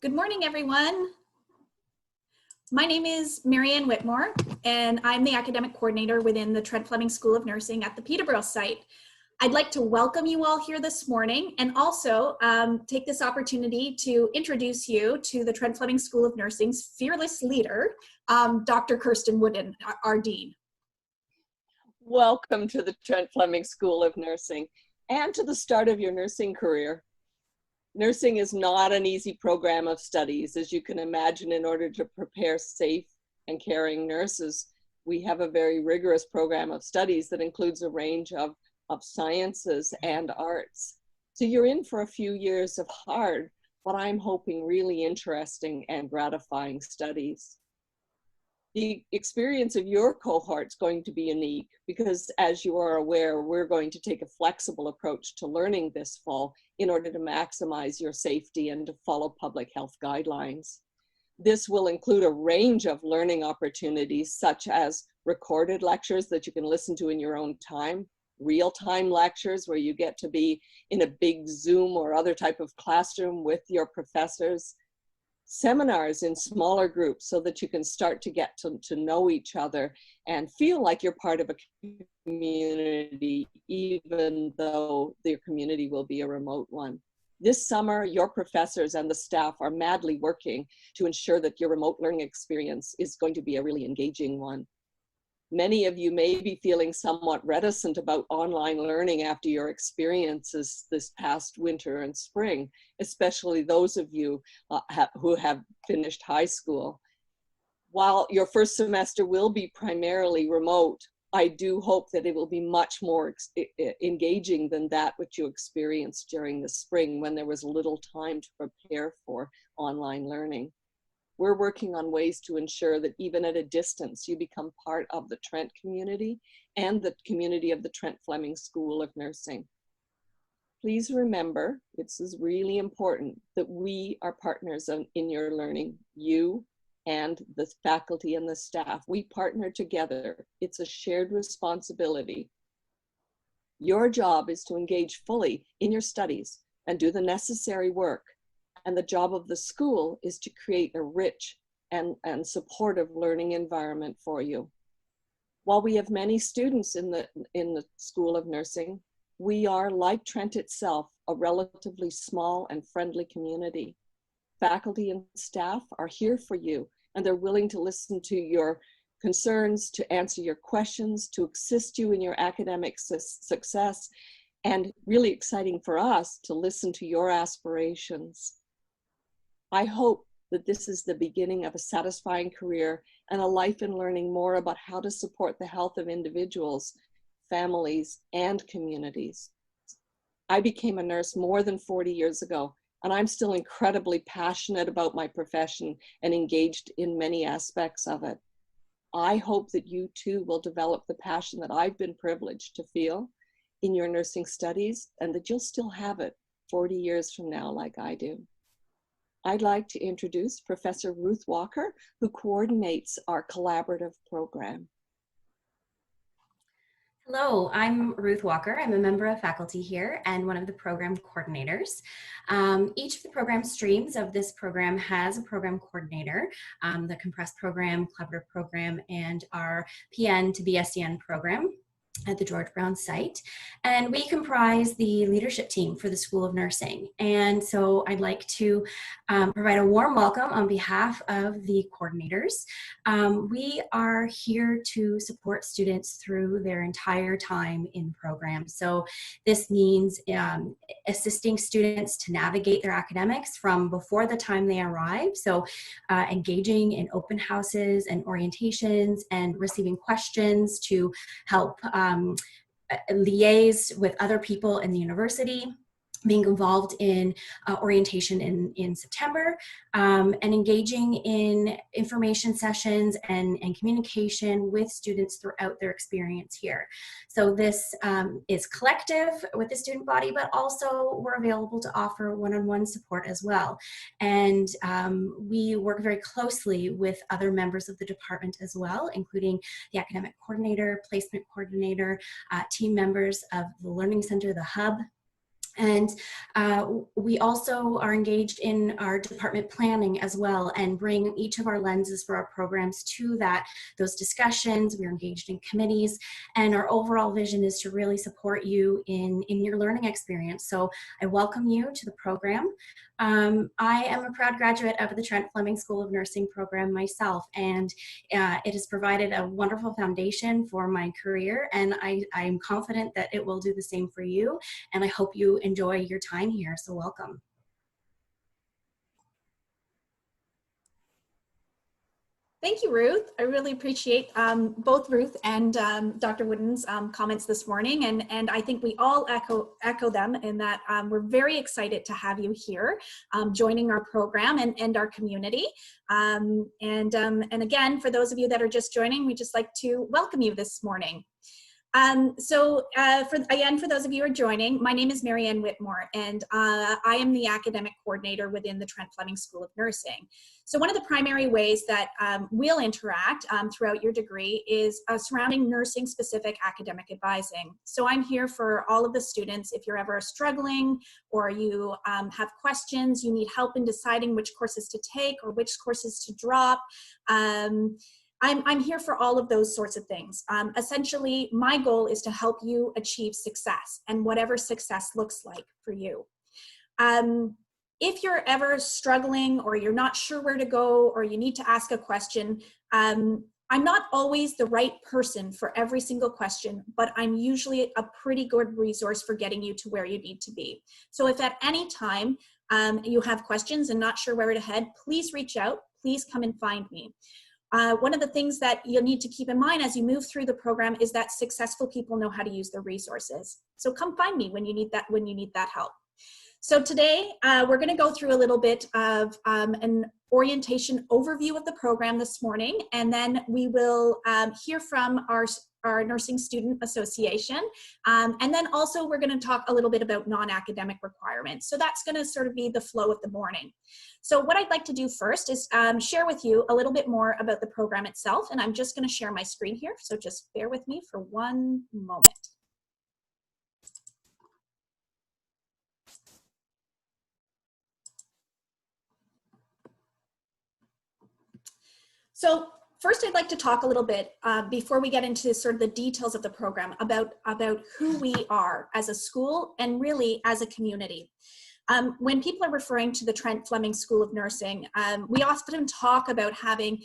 Good morning, everyone. My name is Marianne Whitmore, and I'm the academic coordinator within the Trent Fleming School of Nursing at the Peterborough site. I'd like to welcome you all here this morning and also take this opportunity to introduce you to the Trent Fleming School of Nursing's fearless leader, Dr. Kirsten Wooden, our dean. Welcome to the Trent Fleming School of Nursing and to the start of your nursing career. Nursing is not an easy program of studies. As you can imagine, in order to prepare safe and caring nurses, we have a very rigorous program of studies that includes a range of sciences and arts. So you're in for a few years of hard, but I'm hoping really interesting and gratifying studies. The experience of your cohort is going to be unique because, as you are aware, we're going to take a flexible approach to learning this fall in order to maximize your safety and to follow public health guidelines. This will include a range of learning opportunities, such as recorded lectures that you can listen to in your own time, real-time lectures where you get to be in a big Zoom or other type of classroom with your professors, seminars in smaller groups so that you can start to get to know each other and feel like you're part of a community, even though their community will be a remote one. This summer, your professors and the staff are madly working to ensure that your remote learning experience is going to be a really engaging one. Many of you may be feeling somewhat reticent about online learning after your experiences this past winter and spring, especially those of you who have finished high school. While your first semester will be primarily remote, I do hope that it will be much more engaging than that which you experienced during the spring when there was little time to prepare for online learning. We're working on ways to ensure that even at a distance, you become part of the Trent community and the community of the Trent Fleming School of Nursing. Please remember, this is really important, that we are partners in your learning, you and the faculty and the staff. We partner together. It's a shared responsibility. Your job is to engage fully in your studies and do the necessary work. And the job of the school is to create a rich and supportive learning environment for you. While we have many students in the School of Nursing, we are, like Trent itself, a relatively small and friendly community. Faculty and staff are here for you, and they're willing to listen to your concerns, to answer your questions, to assist you in your academic success, and really exciting for us to listen to your aspirations. I hope that this is the beginning of a satisfying career and a life in learning more about how to support the health of individuals, families, and communities. I became a nurse more than 40 years ago, and I'm still incredibly passionate about my profession and engaged in many aspects of it. I hope that you too will develop the passion that I've been privileged to feel in your nursing studies, and that you'll still have it 40 years from now like I do. I'd like to introduce Professor Ruth Walker, who coordinates our collaborative program. Hello, I'm Ruth Walker. I'm a member of faculty here and one of the program coordinators. Each of the program streams of this program has a program coordinator, the compressed program, collaborative program, and our PN to BSDN program at the George Brown site. And we comprise the leadership team for the School of Nursing. And so I'd like to provide a warm welcome on behalf of the coordinators. We are here to support students through their entire time in program. So this means assisting students to navigate their academics from before the time they arrive. So engaging in open houses and orientations and receiving questions to help liaise with other people in the university, being involved in orientation in September, and engaging in information sessions and communication with students throughout their experience here. So this is collective with the student body, but also we're available to offer one-on-one support as well. And we work very closely with other members of the department as well, including the academic coordinator, placement coordinator, team members of the Learning Center, the Hub, And we also are engaged in our department planning as well, and bring each of our lenses for our programs to those discussions. We're engaged in committees, and our overall vision is to really support you in your learning experience. So I welcome you to the program. I am a proud graduate of the Trent Fleming School of Nursing program myself, and it has provided a wonderful foundation for my career, and I'm confident that it will do the same for you, and I hope you enjoy your time here. So welcome. Thank you, Ruth. I really appreciate both Ruth and Dr. Wooden's comments this morning, and I think we all echo them in that we're very excited to have you here joining our program and our community. And again, for those of you that are just joining, we just like to welcome you this morning. For those of you who are joining, my name is Marianne Whitmore, and I am the academic coordinator within the Trent Fleming School of Nursing. So one of the primary ways that we'll interact throughout your degree is surrounding nursing-specific academic advising. So I'm here for all of the students if you're ever struggling or you have questions, you need help in deciding which courses to take or which courses to drop. I'm here for all of those sorts of things. Essentially, my goal is to help you achieve success, and whatever success looks like for you. If you're ever struggling or you're not sure where to go or you need to ask a question, I'm not always the right person for every single question, but I'm usually a pretty good resource for getting you to where you need to be. So if at any time you have questions and not sure where to head, please reach out, please come and find me. One of the things that you'll need to keep in mind as you move through the program is that successful people know how to use their resources. So come find me when you need that help. So today we're going to go through a little bit of an orientation overview of the program this morning, and then we will hear from our Nursing Student Association, and then also we're going to talk a little bit about non-academic requirements. So that's going to sort of be the flow of the morning. So what I'd like to do first is share with you a little bit more about the program itself, and I'm just going to share my screen here, so just bear with me for one moment. So first, I'd like to talk a little bit before we get into sort of the details of the program about who we are as a school and really as a community. When people are referring to the Trent Fleming School of Nursing, we often talk about having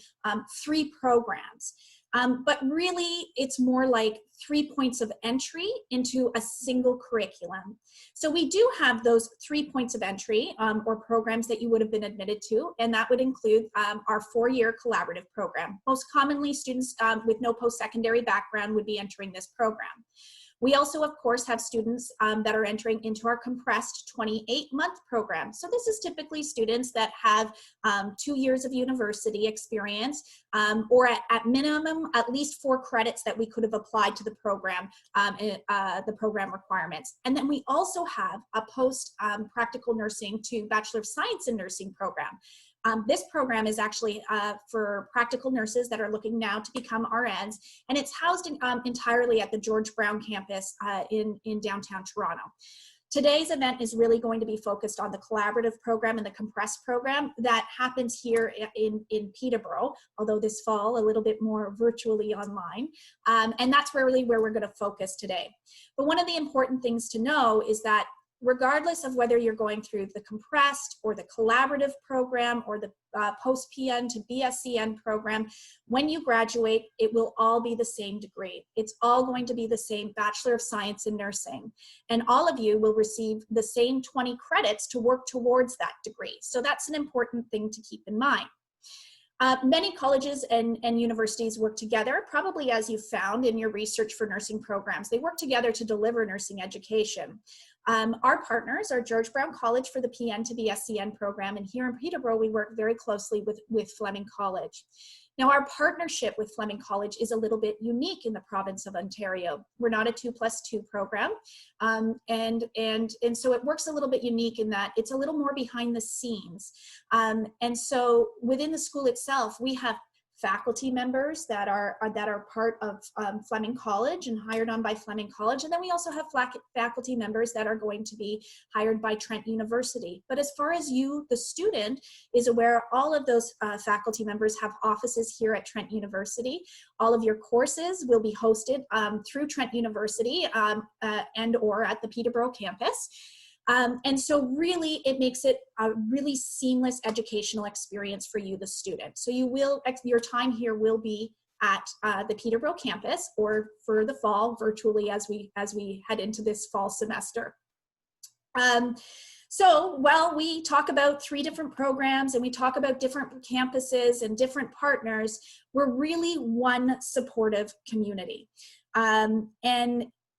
3 programs. But really, it's more like 3 points of entry into a single curriculum. So we do have those 3 points of entry or programs that you would have been admitted to, and that would include our 4-year collaborative program. Most commonly, students with no post-secondary background would be entering this program. We also, of course, have students that are entering into our compressed 28-month program. So this is typically students that have 2 years of university experience, or at minimum, at least 4 credits that we could have applied to the program requirements. And then we also have a post-practical nursing to Bachelor of Science in Nursing program. This program is actually for practical nurses that are looking now to become RNs, and it's housed entirely at the George Brown campus in downtown Toronto. Today's event is really going to be focused on the collaborative program and the compressed program that happens here in Peterborough, although this fall a little bit more virtually online. And that's really where we're going to focus today. But one of the important things to know is that regardless of whether you're going through the compressed or the collaborative program or the post-PN to BSCN program, when you graduate, it will all be the same degree. It's all going to be the same Bachelor of Science in Nursing. And all of you will receive the same 20 credits to work towards that degree. So that's an important thing to keep in mind. Many colleges and universities work together, probably as you've found in your research for nursing programs. They work together to deliver nursing education. Our partners are George Brown College for the PN to BSCN program, and here in Peterborough, we work very closely with Fleming College. Now, our partnership with Fleming College is a little bit unique in the province of Ontario. We're not a 2+2 program, and so it works a little bit unique in that it's a little more behind the scenes. And so within the school itself, we have faculty members that are part of Fleming College and hired on by Fleming College. And then we also have faculty members that are going to be hired by Trent University. But as far as you, the student, is aware, all of those faculty members have offices here at Trent University. All of your courses will be hosted through Trent University and or at the Peterborough campus. And so really it makes it a really seamless educational experience for you, the student. So your time here will be at the Peterborough campus, or for the fall virtually as we head into this fall semester. So while we talk about 3 different programs and we talk about different campuses and different partners, we're really one supportive community.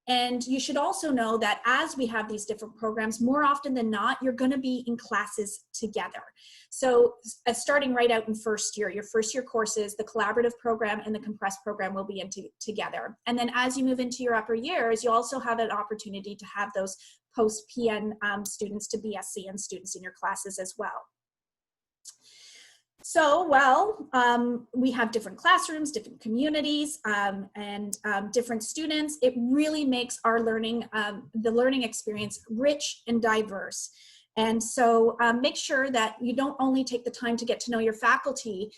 And you should also know that as we have these different programs, more often than not, you're going to be in classes together. So starting right out in first year, your first year courses, the collaborative program and the compressed program will be together. And then as you move into your upper years, you also have an opportunity to have those post-PN students to BSc and students in your classes as well. So while we have different classrooms, different communities, and different students, it really makes our learning, the learning experience rich and diverse. And so make sure that you don't only take the time to get to know your faculty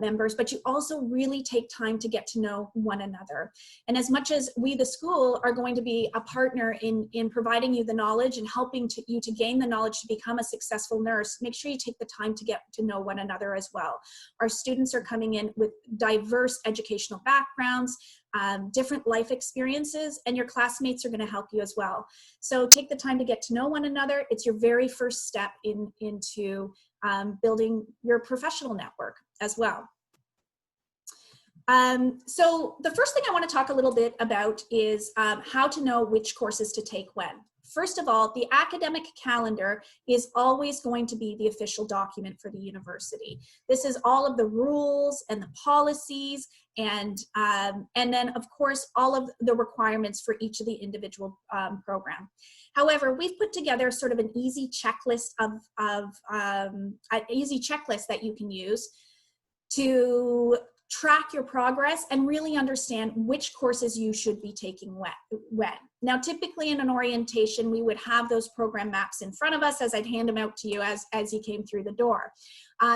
members, but you also really take time to get to know one another. And as much as we, the school, are going to be a partner in providing you the knowledge and helping you to gain the knowledge to become a successful nurse, make sure you take the time to get to know one another as well. Our students are coming in with diverse educational backgrounds, different life experiences, and your classmates are going to help you as well. So take the time to get to know one another. It's your very first step into building your professional network as well. So the first thing I want to talk a little bit about is how to know which courses to take when. First of all, the academic calendar is always going to be the official document for the university. This is all of the rules and the policies and then of course all of the requirements for each of the individual program. However, we've put together sort of an easy checklist that you can use to track your progress and really understand which courses you should be taking when. Now, typically in an orientation, we would have those program maps in front of us as I'd hand them out to you as you came through the door.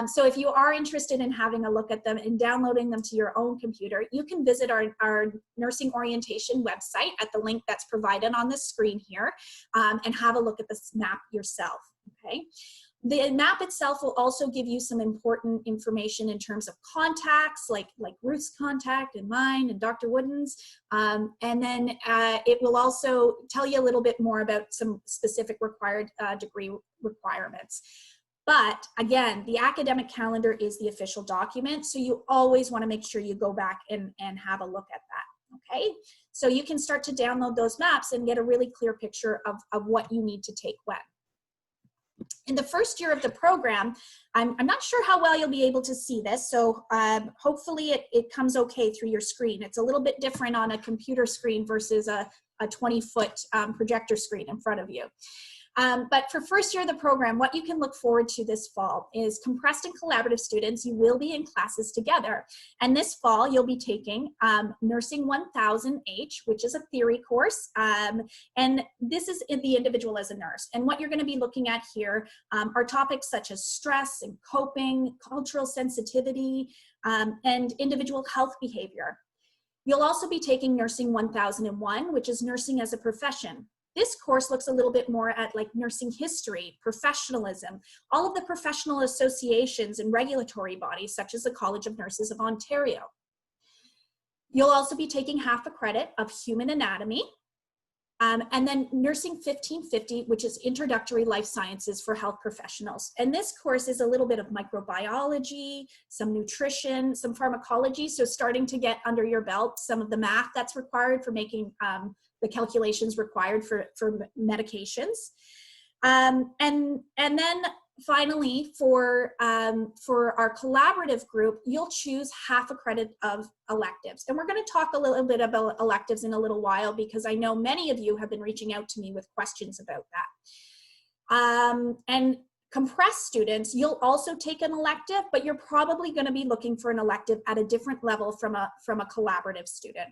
So if you are interested in having a look at them and downloading them to your own computer, you can visit our nursing orientation website at the link that's provided on the screen here and have a look at this map yourself, okay? The map itself will also give you some important information in terms of contacts, like Ruth's contact and mine and Dr. Wooden's. And then it will also tell you a little bit more about some specific required degree requirements. But again, the academic calendar is the official document, so you always want to make sure you go back and have a look at that, okay? So you can start to download those maps and get a really clear picture of what you need to take when. In the first year of the program, I'm not sure how well you'll be able to see this, so hopefully it comes okay through your screen. It's a little bit different on a computer screen versus a 20-foot projector screen in front of you. But for first year of the program, what you can look forward to this fall is compressed and collaborative students. You will be in classes together. And this fall, you'll be taking Nursing 1000H, which is a theory course. And this is in the individual as a nurse. And what you're going to be looking at here are topics such as stress and coping, cultural sensitivity, and individual health behavior. You'll also be taking Nursing 1001, which is nursing as a profession. This course looks a little bit more at like nursing history, professionalism, all of the professional associations and regulatory bodies such as the College of Nurses of Ontario. You'll also be taking half a credit of human anatomy, and then Nursing 1550, which is introductory life sciences for health professionals. And this course is a little bit of microbiology, some nutrition, some pharmacology, so starting to get under your belt some of the math that's required for making the calculations required for medications. And then finally, for our collaborative group, you'll choose half a credit of electives. And we're going to talk a little bit about electives in a little while because I know many of you have been reaching out to me with questions about that. And Compressed students, you'll also take an elective, but you're probably going to be looking for an elective at a different level from a collaborative student.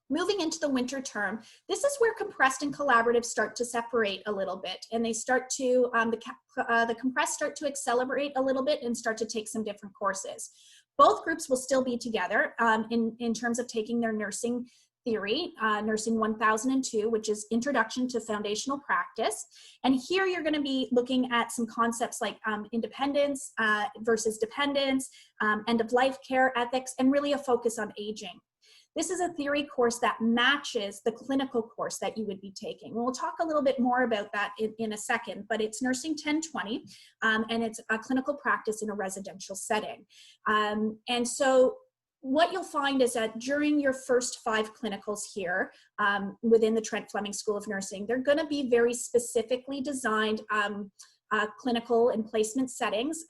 Moving into the winter term, this is where compressed and collaborative start to separate a little bit, and they start to, the compressed start to accelerate a little bit and start to take some different courses. Both groups will still be together in terms of taking their nursing theory, Nursing 1002, which is Introduction to Foundational Practice. And here you're going to be looking at some concepts like independence versus dependence, end-of-life care ethics, and really a focus on aging. This is a theory course that matches the clinical course that you would be taking. We'll talk a little bit more about that in a second, but it's Nursing 1020, and it's a clinical practice in a residential setting. And so what you'll find is that during your first 5 clinicals here within the Trent Fleming School of Nursing, they're going to be very specifically designed clinical and placement settings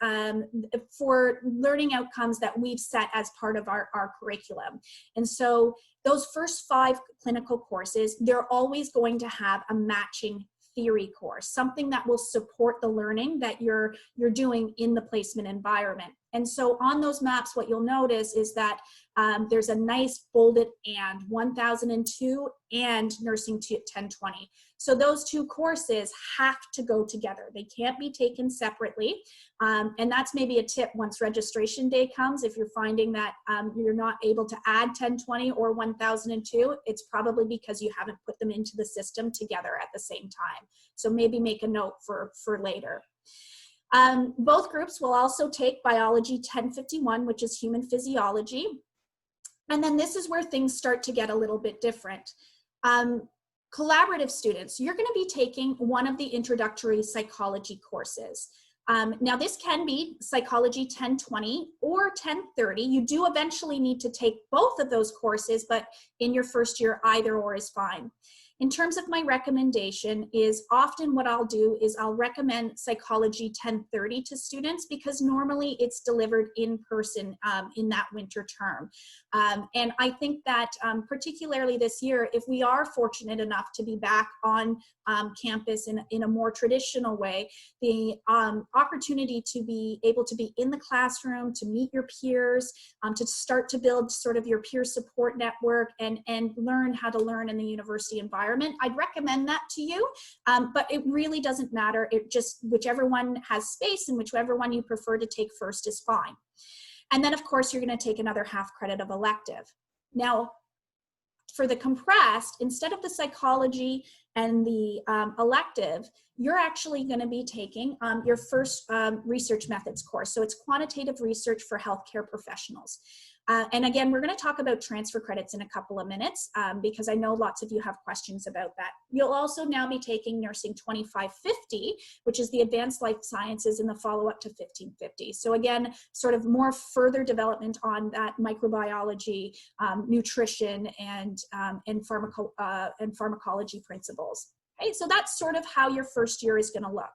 for learning outcomes that we've set as part of our curriculum. And so those first 5 clinical courses, they're always going to have a matching theory course, something that will support the learning that you're doing in the placement environment. And so on those maps, what you'll notice is that there's a nice bolded and 1002 and Nursing 1020. So those 2 courses have to go together. They can't be taken separately. And that's maybe a tip once registration day comes. If you're finding that you're not able to add 1020 or 1002, it's probably because you haven't put them into the system together at the same time. So maybe make a note for later. Both groups will also take Biology 1051, which is Human Physiology. And then this is where things start to get a little bit different. Collaborative students, you're going to be taking one of the introductory psychology courses. Now this can be Psychology 1020 or 1030. You do eventually need to take both of those courses, but in your first year, either or is fine. In terms of my recommendation is often what I'll do is I'll recommend Psychology 1030 to students because normally it's delivered in person in that winter term. And I think that particularly this year, if we are fortunate enough to be back on campus in a more traditional way, the opportunity to be able to be in the classroom, to meet your peers, to start to build sort of your peer support network and learn how to learn in the university environment. I'd recommend that to you, but it really doesn't matter. It just, whichever one has space and whichever one you prefer to take first is fine. And then of course, you're going to take another half credit of elective. Now, for the compressed, instead of the psychology and the elective, you're actually going to be taking your first research methods course. So it's quantitative research for healthcare professionals. And again, we're going to talk about transfer credits in a couple of minutes because I know lots of you have questions about that. You'll also now be taking Nursing 2550, which is the Advanced Life Sciences in the follow-up to 1550. So again, sort of more further development on that microbiology, nutrition, and pharmacology principles. Okay, so that's sort of how your first year is going to look.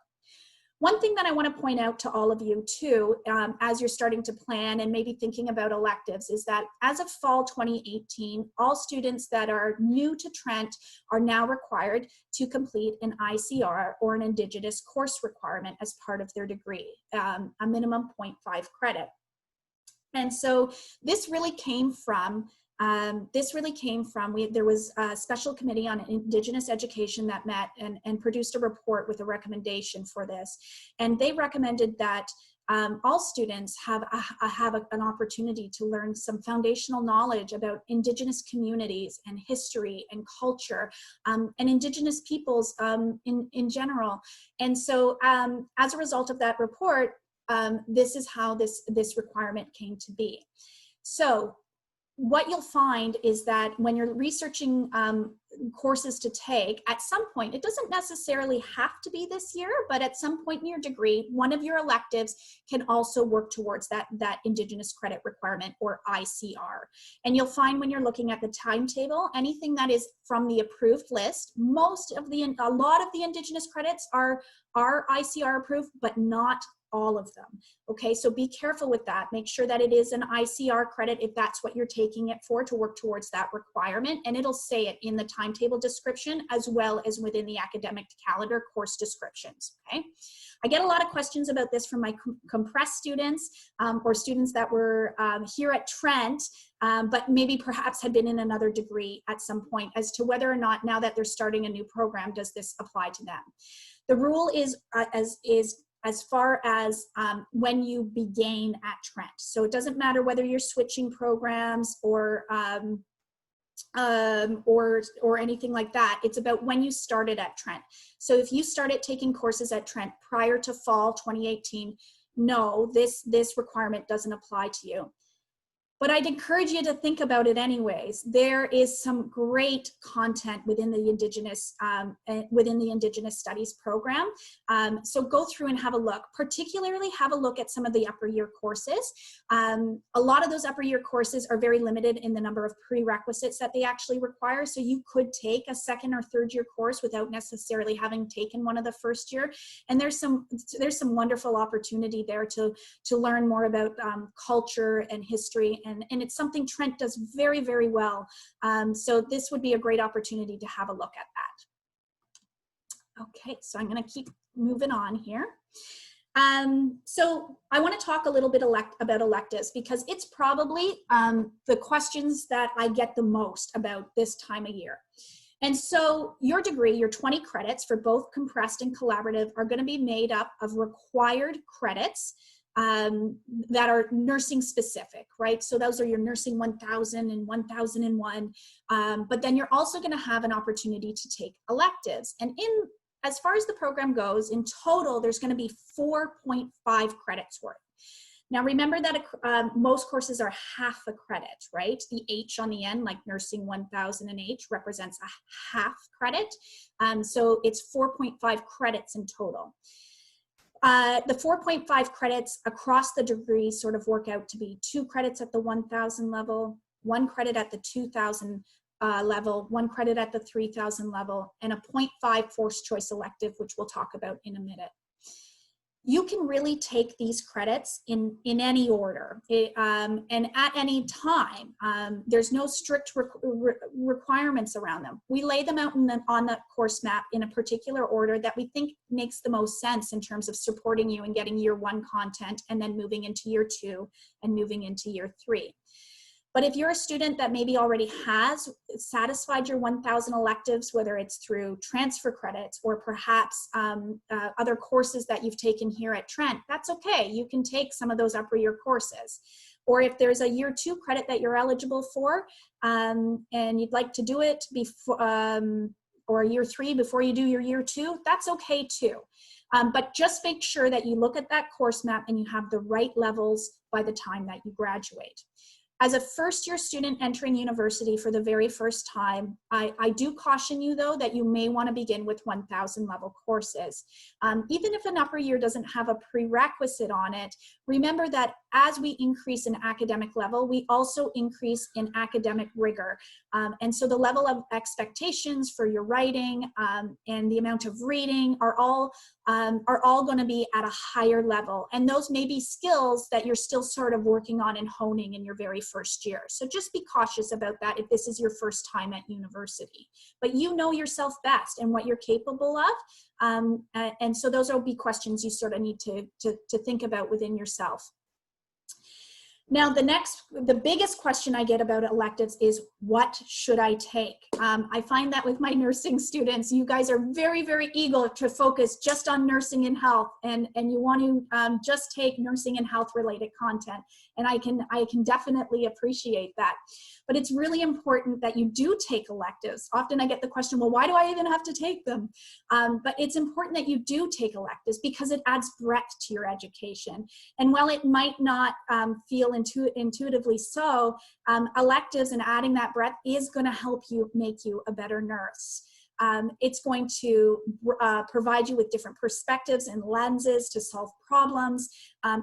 One thing that I want to point out to all of you too, as you're starting to plan and maybe thinking about electives, is that as of fall 2018, all students that are new to Trent are now required to complete an ICR or an Indigenous course requirement as part of their degree, a minimum 0.5 credit. And so this really came from there was a special committee on Indigenous education that met and produced a report with a recommendation for this. And they recommended that all students have an opportunity to learn some foundational knowledge about Indigenous communities and history and culture and Indigenous peoples in general. And so as a result of that report, this is how this requirement came to be. So what you'll find is that when you're researching courses to take, at some point, it doesn't necessarily have to be this year, but at some point in your degree, one of your electives can also work towards that Indigenous credit requirement or ICR. And you'll find when you're looking at the timetable, anything that is from the approved list, a lot of the Indigenous credits are ICR approved, but not all of them. Okay, so be careful with that. Make sure that it is an ICR credit if that's what you're taking it for, to work towards that requirement. And it'll say it in the timetable description as well as within the academic calendar course descriptions. Okay, I get a lot of questions about this from my compressed students or students that were here at Trent, but maybe perhaps had been in another degree at some point, as to whether or not, now that they're starting a new program, does this apply to them. The rule is as far as when you begin at Trent. So it doesn't matter whether you're switching programs or anything like that. It's about when you started at Trent. So if you started taking courses at Trent prior to fall 2018, no, this requirement doesn't apply to you. But I'd encourage you to think about it anyways. There is some great content within the Indigenous Studies program. So go through and have a look. Particularly have a look at some of the upper year courses. A lot of those upper year courses are very limited in the number of prerequisites that they actually require. So you could take a second or third year course without necessarily having taken one of the first year. And there's some wonderful opportunity there to learn more about culture and history. And it's something Trent does very, very well. So this would be a great opportunity to have a look at that. Okay, so I'm going to keep moving on here. So I want to talk a little bit about electives, because it's probably the questions that I get the most about this time of year. And so your degree, your 20 credits for both compressed and collaborative, are going to be made up of required credits that are nursing specific, right? So those are your nursing 1000 and 1001. But then you're also going to have an opportunity to take electives. And as far as the program goes, in total, there's going to be 4.5 credits worth. Now, remember that most courses are half a credit, right? The H on the end, like nursing 1000 and H, represents a half credit. So it's 4.5 credits in total. The 4.5 credits across the degree sort of work out to be 2 credits at the 1000 level, 1 credit at the 2000 level, 1 credit at the 3000 level, and a 0.5 forced choice elective, which we'll talk about in a minute. You can really take these credits in any order and at any time. There's no strict requirements around them. We lay them out on the course map in a particular order that we think makes the most sense in terms of supporting you and getting year 1 content, and then moving into year 2 and moving into year 3. But if you're a student that maybe already has satisfied your 1000 electives, whether it's through transfer credits or perhaps other courses that you've taken here at Trent, that's okay. You can take some of those upper year courses. Or if there's a year 2 credit that you're eligible for and you'd like to do it before, or year 3 before you do your year 2, that's okay too. But just make sure that you look at that course map and you have the right levels by the time that you graduate. As a first-year student entering university for the very first time, I do caution you, though, that you may want to begin with 1000 level courses. Even if an upper year doesn't have a prerequisite on it, remember that as we increase in academic level, we also increase in academic rigor. And so the level of expectations for your writing and the amount of reading are all going to be at a higher level. And those may be skills that you're still sort of working on and honing in your very first year. So just be cautious about that if this is your first time at university. But you know yourself best and what you're capable of. And so those will be questions you sort of need to think about within yourself. Now, the biggest question I get about electives is, what should I take? I find that with my nursing students, you guys are very, very eager to focus just on nursing and health, and you want to just take nursing and health related content. And I can definitely appreciate that. But it's really important that you do take electives. Often I get the question, well, why do I even have to take them? But it's important that you do take electives because it adds breadth to your education. And while it might not feel intuitively so, electives and adding that breadth is going to help you make you a better nurse. It's going to provide you with different perspectives and lenses to solve problems.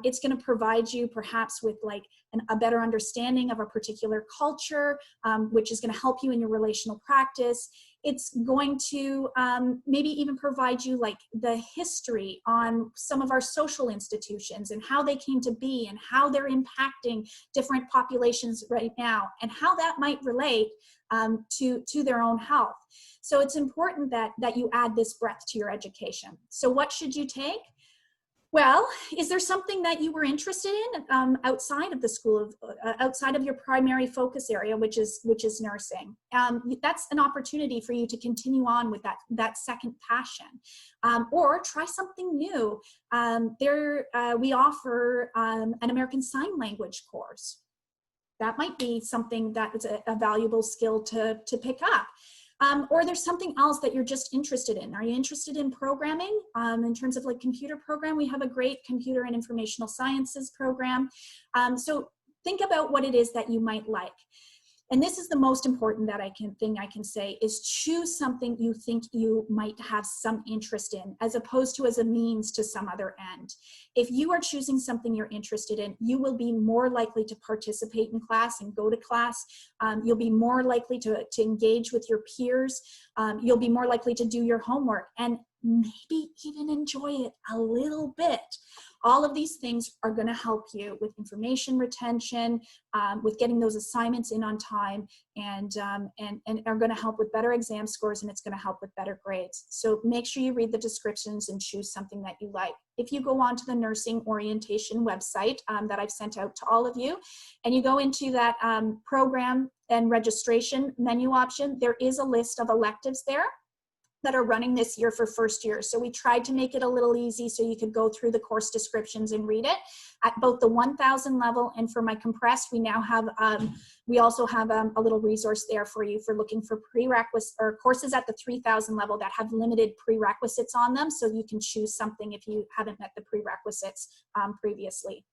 It's going to provide you perhaps with like a better understanding of a particular culture, which is going to help you in your relational practice. It's going to maybe even provide you like the history on some of our social institutions and how they came to be and how they're impacting different populations right now and how that might relate to their own health. So it's important that you add this breadth to your education. So what should you take? Well, is there something that you were interested in outside of the school of, outside of your primary focus area, which is nursing? That's an opportunity for you to continue on with that second passion, or try something new. We offer an American Sign Language course. That might be something that is a valuable skill to pick up. Or there's something else that you're just interested in. Are you interested in programming? In terms of like computer program, we have a great computer and informational sciences program. So think about what it is that you might like. And this is the most important thing I can say is choose something you think you might have some interest in, as opposed to as a means to some other end. If you are choosing something you're interested in, you will be more likely to participate in class and go to class. You'll be more likely to engage with your peers. You'll be more likely to do your homework and maybe even enjoy it a little bit. All of these things are going to help you with information retention, with getting those assignments in on time, and are going to help with better exam scores, and it's going to help with better grades. So make sure you read the descriptions and choose something that you like. If you go on to the nursing orientation website that I've sent out to all of you, and you go into that program and registration menu option, there is a list of electives there that are running this year for first year. So we tried to make it a little easy so you could go through the course descriptions and read it at both the 1000 level, and for my compressed, we now have, we also have a little resource there for you for looking for prerequisites or courses at the 3000 level that have limited prerequisites on them. So you can choose something if you haven't met the prerequisites previously.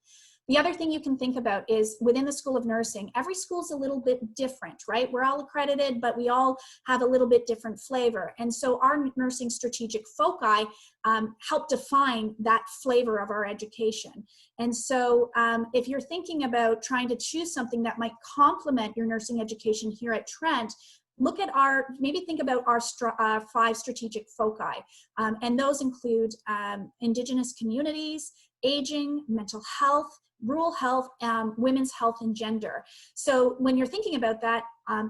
The other thing you can think about is within the School of Nursing, every school is a little bit different, right? We're all accredited, but we all have a little bit different flavor. And so our nursing strategic foci help define that flavor of our education. And so if you're thinking about trying to choose something that might complement your nursing education here at Trent, look at maybe think about our 5 strategic foci. And those include Indigenous communities, aging, mental health, rural health, women's health and gender. So when you're thinking about that,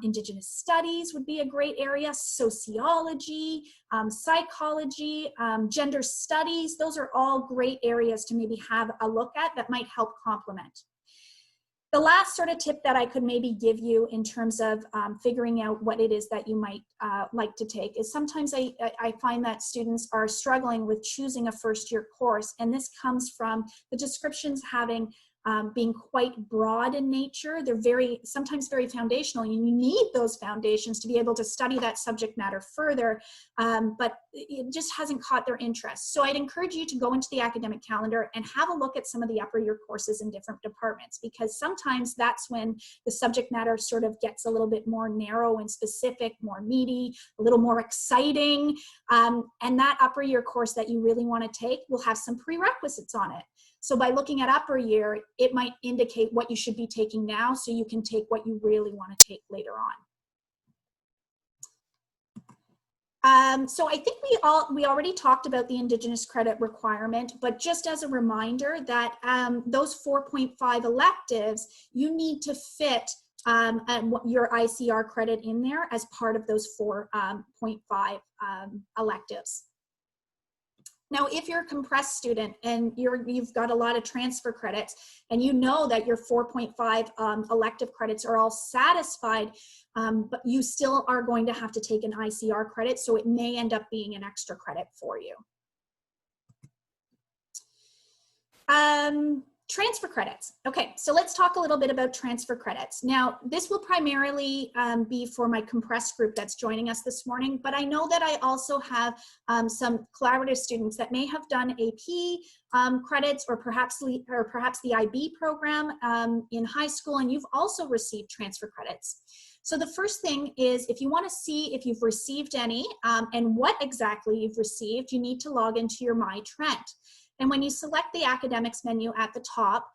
Indigenous studies would be a great area, sociology, psychology, gender studies, those are all great areas to maybe have a look at that might help complement. The last sort of tip that I could maybe give you in terms of figuring out what it is that you might like to take is sometimes I find that students are struggling with choosing a first year course, and this comes from the descriptions having being quite broad in nature. They're sometimes very foundational, and you need those foundations to be able to study that subject matter further, but it just hasn't caught their interest. So I'd encourage you to go into the academic calendar and have a look at some of the upper year courses in different departments, because sometimes that's when the subject matter sort of gets a little bit more narrow and specific, more meaty, a little more exciting, and that upper year course that you really want to take will have some prerequisites on it. So by looking at upper year, it might indicate what you should be taking now so you can take what you really want to take later on. So I think we already talked about the Indigenous credit requirement, but just as a reminder that those 4.5 electives, you need to fit your ICR credit in there as part of those 4.5 electives. Now, if you're a compressed student and you've got a lot of transfer credits and you know that your 4.5 elective credits are all satisfied, but you still are going to have to take an ICR credit, so it may end up being an extra credit for you. Transfer credits. Okay, so let's talk a little bit about transfer credits. Now, this will primarily be for my compressed group that's joining us this morning, but I know that I also have some collaborative students that may have done AP credits or perhaps the IB program in high school, and you've also received transfer credits. So the first thing is, if you want to see if you've received any and what exactly you've received, you need to log into your My Trent. And when you select the academics menu at the top,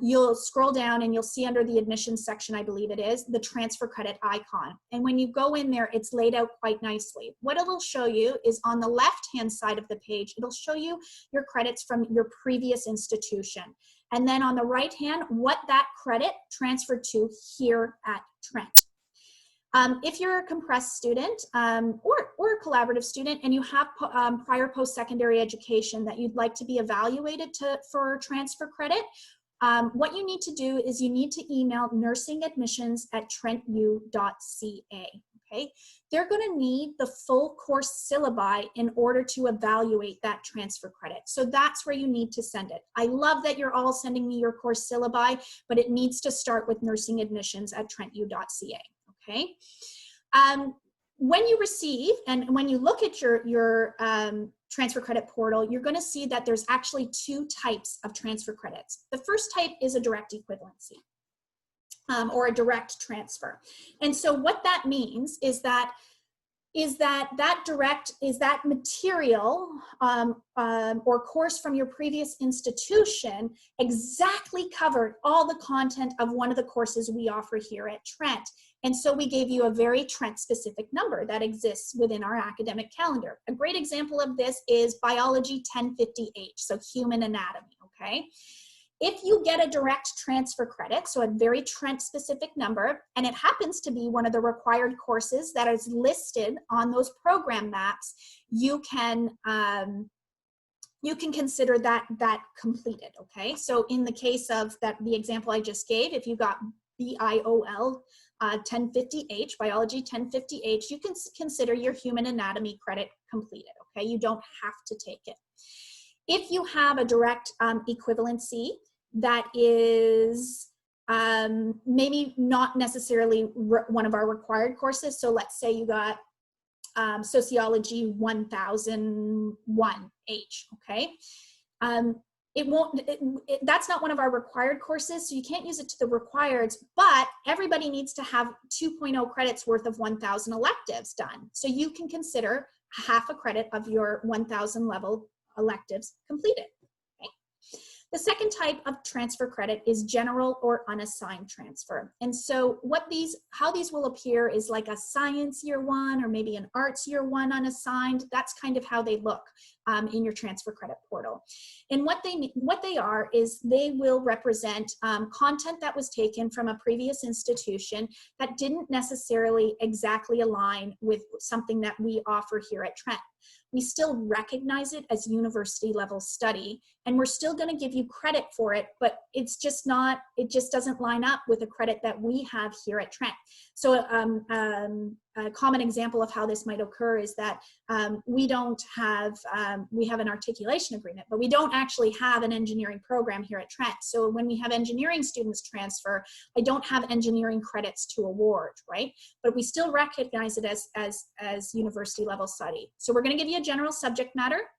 you'll scroll down and you'll see under the admissions section, I believe it is, the transfer credit icon. And when you go in there, it's laid out quite nicely. What it'll show you is on the left-hand side of the page, it'll show you your credits from your previous institution. And then on the right-hand, what that credit transferred to here at Trent. If you're a compressed student or a collaborative student and you have prior post-secondary education that you'd like to be evaluated for transfer credit, what you need to do is you need to email nursingadmissions@trentu.ca. Okay, they're going to need the full course syllabi in order to evaluate that transfer credit. So that's where you need to send it. I love that you're all sending me your course syllabi, but it needs to start with nursingadmissions@trentu.ca. Okay. When you receive and when you look at your transfer credit portal, you're going to see that there's actually two types of transfer credits. The first type is a direct equivalency. Or a direct transfer. And so what that means is that material or course from your previous institution exactly covered all the content of one of the courses we offer here at Trent. And so we gave you a very Trent specific number that exists within our academic calendar. A great example of this is biology 1050H, so human anatomy, okay? If you get a direct transfer credit, so a very Trent specific number, and it happens to be one of the required courses that is listed on those program maps, you can consider that completed, okay? So in the case of the example I just gave, if you got BIOL 1050H, biology 1050H, you can consider your human anatomy credit completed, okay? You don't have to take it. If you have a direct equivalency, that is maybe not necessarily one of our required courses. So let's say you got sociology 1001H, okay? That's not one of our required courses, so you can't use it to the requireds, but everybody needs to have 2.0 credits worth of 1,000 electives done. So you can consider half a credit of your 1,000 level electives completed. The second type of transfer credit is general or unassigned transfer. And so how these will appear is like a science year one or maybe an arts year one unassigned. That's kind of how they look in your transfer credit portal. And what they are is they will represent content that was taken from a previous institution that didn't necessarily exactly align with something that we offer here at Trent. We still recognize it as university level study, and we're still going to give you credit for it, but it just doesn't line up with a credit that we have here at Trent. So a common example of how this might occur is that we have an articulation agreement, but we don't actually have an engineering program here at Trent. So when we have engineering students transfer, I don't have engineering credits to award, right? But we still recognize it as university level study. So we're going to give you a general subject matter.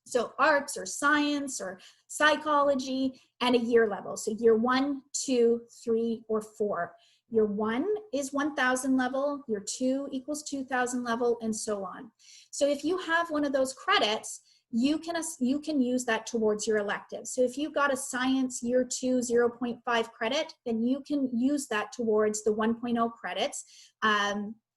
So arts or science or psychology, and a year level. So year 1, 2, 3, or 4. Year 1 is 1,000 level, year 2 equals 2,000 level, and so on. So if you have one of those credits, you can use that towards your elective. So if you got a science year 2 0.5 credit, then you can use that towards the 1.0 credits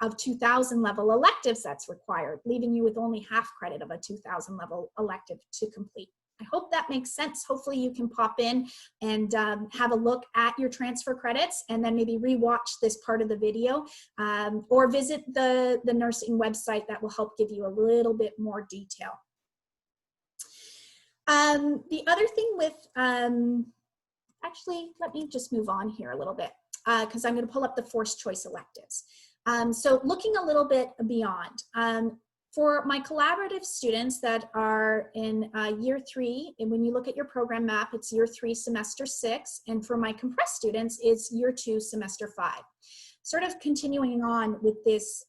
of 2,000 level electives that's required, leaving you with only half credit of a 2,000 level elective to complete. I hope that makes sense. Hopefully you can pop in and have a look at your transfer credits and then maybe rewatch this part of the video or visit the nursing website that will help give you a little bit more detail. The other thing with, actually, let me just move on here a little bit because I'm going to pull up the forced choice electives. So looking a little bit beyond, for my collaborative students that are in year 3, and when you look at your program map, it's year 3, semester 6, and for my compressed students, it's year 2, semester 5. Sort of continuing on with this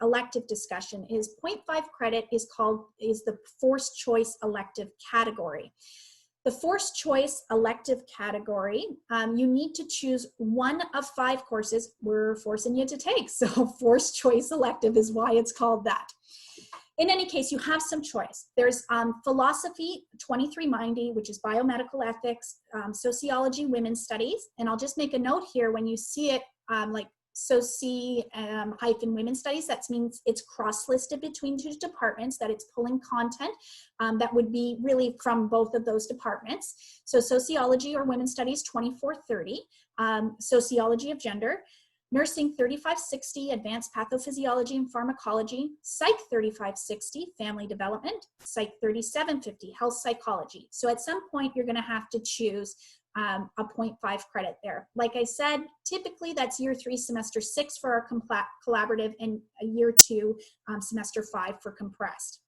elective discussion is 0.5 credit is the forced choice elective category. The forced choice elective category, you need to choose one of 5 courses we're forcing you to take. So forced choice elective is why it's called that. In any case, you have some choice. There's philosophy 2390, which is biomedical ethics, sociology, women's studies. And I'll just make a note here when you see it like soci-women's studies, that means it's cross-listed between 2 departments, that it's pulling content that would be really from both of those departments. So sociology or women's studies 2430, sociology of gender. Nursing 3560, Advanced Pathophysiology and Pharmacology, Psych 3560, Family Development, Psych 3750, Health Psychology. So at some point, you're gonna have to choose a 0.5 credit there. Like I said, typically that's year 3, semester 6 for our collaborative, and a year 2, semester 5 for compressed.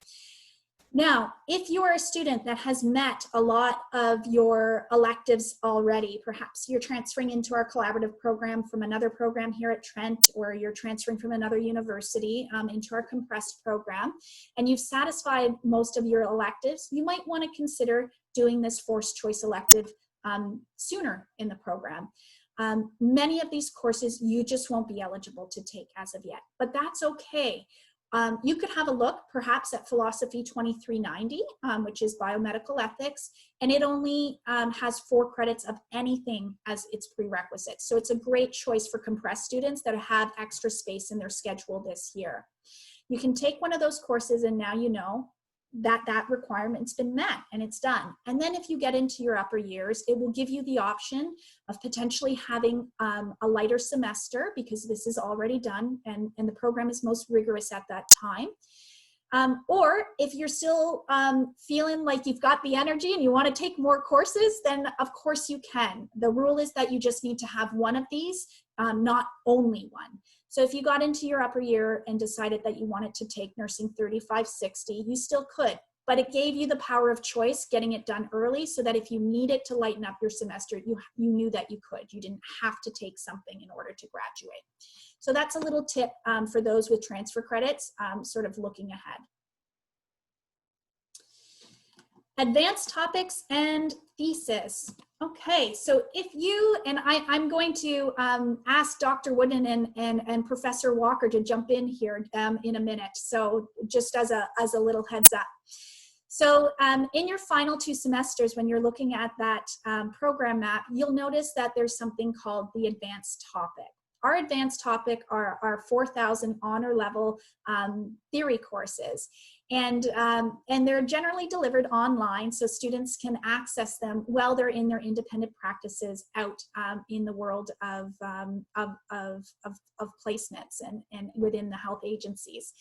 Now, if you are a student that has met a lot of your electives already, perhaps you're transferring into our collaborative program from another program here at Trent, or you're transferring from another university into our compressed program, and you've satisfied most of your electives, you might want to consider doing this forced choice elective sooner in the program. Many of these courses you just won't be eligible to take as of yet, but that's okay. You could have a look perhaps at Philosophy 2390, which is biomedical ethics, and it only has 4 credits of anything as its prerequisite. So it's a great choice for compressed students that have extra space in their schedule this year. You can take one of those courses, and now you know that that requirement's been met and it's done. And then if you get into your upper years, it will give you the option of potentially having a lighter semester, because this is already done and the program is most rigorous at that time. Or if you're still feeling like you've got the energy and you want to take more courses, then of course you can. The rule is that you just need to have one of these, not only one. So if you got into your upper year and decided that you wanted to take Nursing 3560, you still could, but it gave you the power of choice, getting it done early, so that if you needed to lighten up your semester, you knew that you could. You didn't have to take something in order to graduate. So that's a little tip for those with transfer credits, sort of looking ahead. Advanced topics and thesis. Okay, so if you, and I'm going to ask Dr. Wooden and Professor Walker to jump in here in a minute. So just as a little heads up. So in your final 2 semesters, when you're looking at that program map, you'll notice that there's something called the advanced topic. Our advanced topic are our 4,000 honor level theory courses. And they're generally delivered online, so students can access them while they're in their independent practices out in the world of placements and within the health agencies.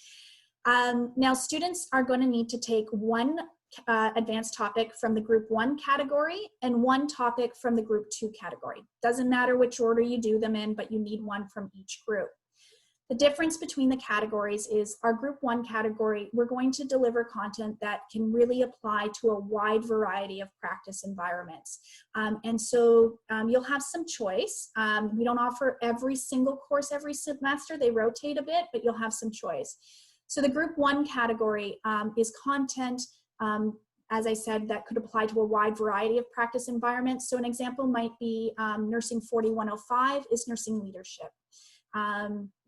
Now, students are going to need to take 1 advanced topic from the group 1 category and 1 topic from the group 2 category. Doesn't matter which order you do them in, but you need 1 from each group. The difference between the categories is our group 1 category, we're going to deliver content that can really apply to a wide variety of practice environments. And so you'll have some choice. We don't offer every single course every semester, they rotate a bit, but you'll have some choice. So the group 1 category is content, as I said, that could apply to a wide variety of practice environments. So an example might be Nursing 4105 is nursing leadership.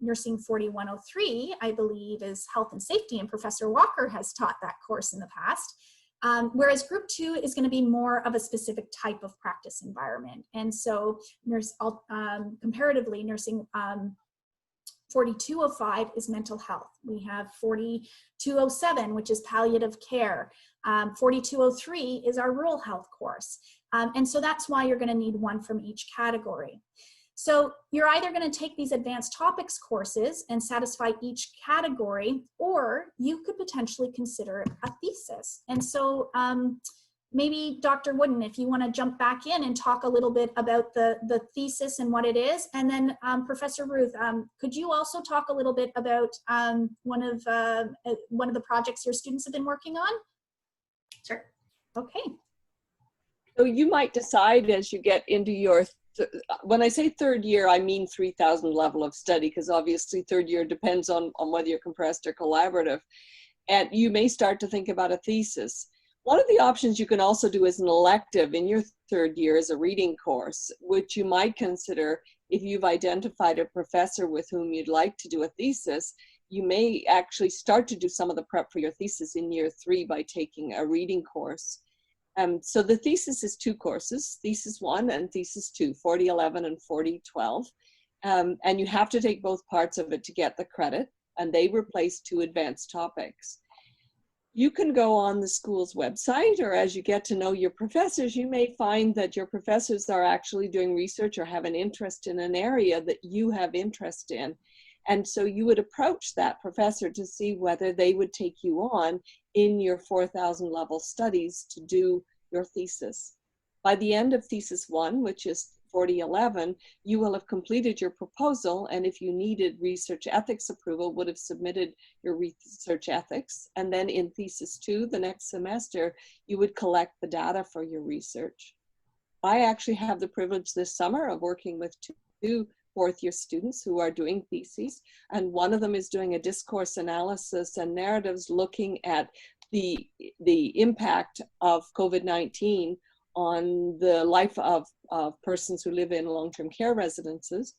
Nursing 4103, I believe, is health and safety, and Professor Walker has taught that course in the past. Whereas group 2 is going to be more of a specific type of practice environment. And so comparatively, nursing 4205 is mental health. We have 4207, which is palliative care. 4203 is our rural health course. And so that's why you're going to need 1 from each category. So you're either going to take these advanced topics courses and satisfy each category, or you could potentially consider a thesis. And so maybe Dr. Wooden, if you want to jump back in and talk a little bit about the thesis and what it is. And then Professor Ruth, could you also talk a little bit about one of the projects your students have been working on? Sure. Okay. So you might decide as you get into your, when I say 3rd year, I mean 3,000 level of study, because obviously 3rd year depends on whether you're compressed or collaborative. And you may start to think about a thesis. One of the options you can also do as an elective in your 3rd year is a reading course, which you might consider if you've identified a professor with whom you'd like to do a thesis. You may actually start to do some of the prep for your thesis in year 3 by taking a reading course. So the thesis is 2 courses, Thesis 1 and Thesis 2, 4011 and 4012. And you have to take both parts of it to get the credit, and they replace 2 advanced topics. You can go on the school's website, or as you get to know your professors, you may find that your professors are actually doing research or have an interest in an area that you have interest in. And so you would approach that professor to see whether they would take you on in your 4,000 level studies to do your thesis. By the end of thesis 1, which is 4011, you will have completed your proposal, and if you needed research ethics approval, would have submitted your research ethics. And then in thesis 2, the next semester, you would collect the data for your research. I actually have the privilege this summer of working with two fourth-year students who are doing theses, and one of them is doing a discourse analysis and narratives looking at the impact of COVID-19 on the life of persons who live in long-term care residences.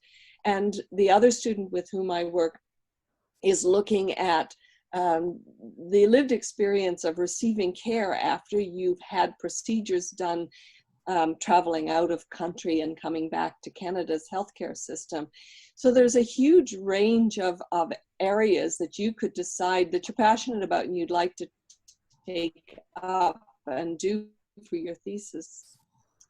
And the other student with whom I work is looking at the lived experience of receiving care after you've had procedures done traveling out of country and coming back to Canada's healthcare system. So there's a huge range of areas that you could decide that you're passionate about and you'd like to take up and do for your thesis.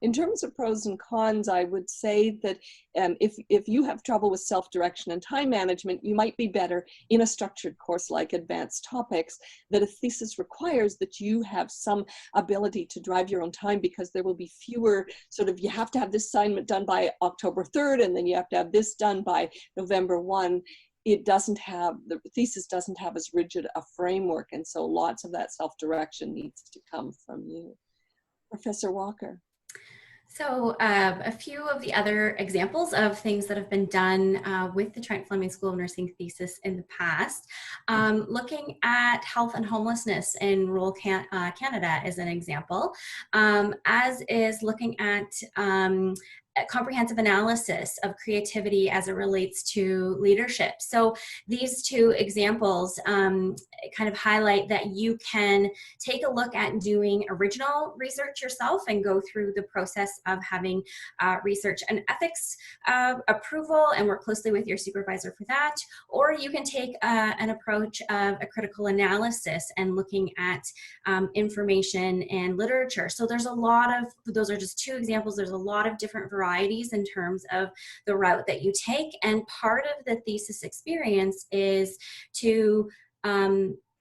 In terms of pros and cons, I would say that if you have trouble with self-direction and time management, you might be better in a structured course like advanced topics, that a thesis requires that you have some ability to drive your own time, because there will be fewer you have to have this assignment done by October 3rd, and then you have to have this done by November 1. The thesis doesn't have as rigid a framework, and so lots of that self-direction needs to come from you. Professor Walker. So a few of the other examples of things that have been done with the Trent Fleming School of Nursing thesis in the past, looking at health and homelessness in rural Canada is an example, as is looking at a comprehensive analysis of creativity as it relates to leadership. So these two examples kind of highlight that you can take a look at doing original research yourself and go through the process of having research and ethics approval and work closely with your supervisor for that. Or you can take an approach of a critical analysis and looking at information and literature. So there's a lot of, those are just two examples, there's a lot of different varieties in terms of the route that you take. And part of the thesis experience is to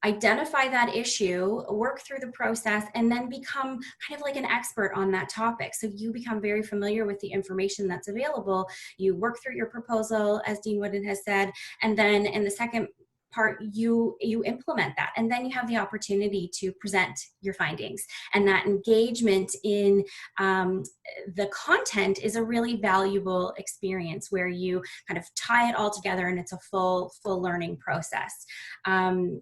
identify that issue, work through the process, and then become kind of like an expert on that topic. So you become very familiar with the information that's available. You work through your proposal, as Dean Wooden has said, and then in the second part, you implement that, and then you have the opportunity to present your findings. And that engagement in the content is a really valuable experience where you kind of tie it all together, and it's a full learning process.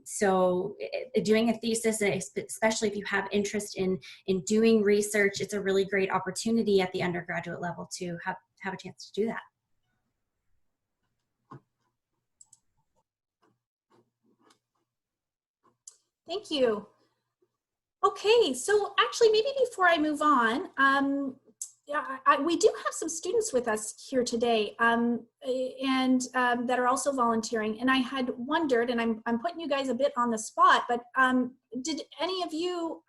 So doing a thesis, especially if you have interest in doing research, it's a really great opportunity at the undergraduate level to have a chance to do that. Thank you. Okay, so actually maybe before I move on, we do have some students with us here today and that are also volunteering. And I had wondered, and I'm putting you guys a bit on the spot, but did any of you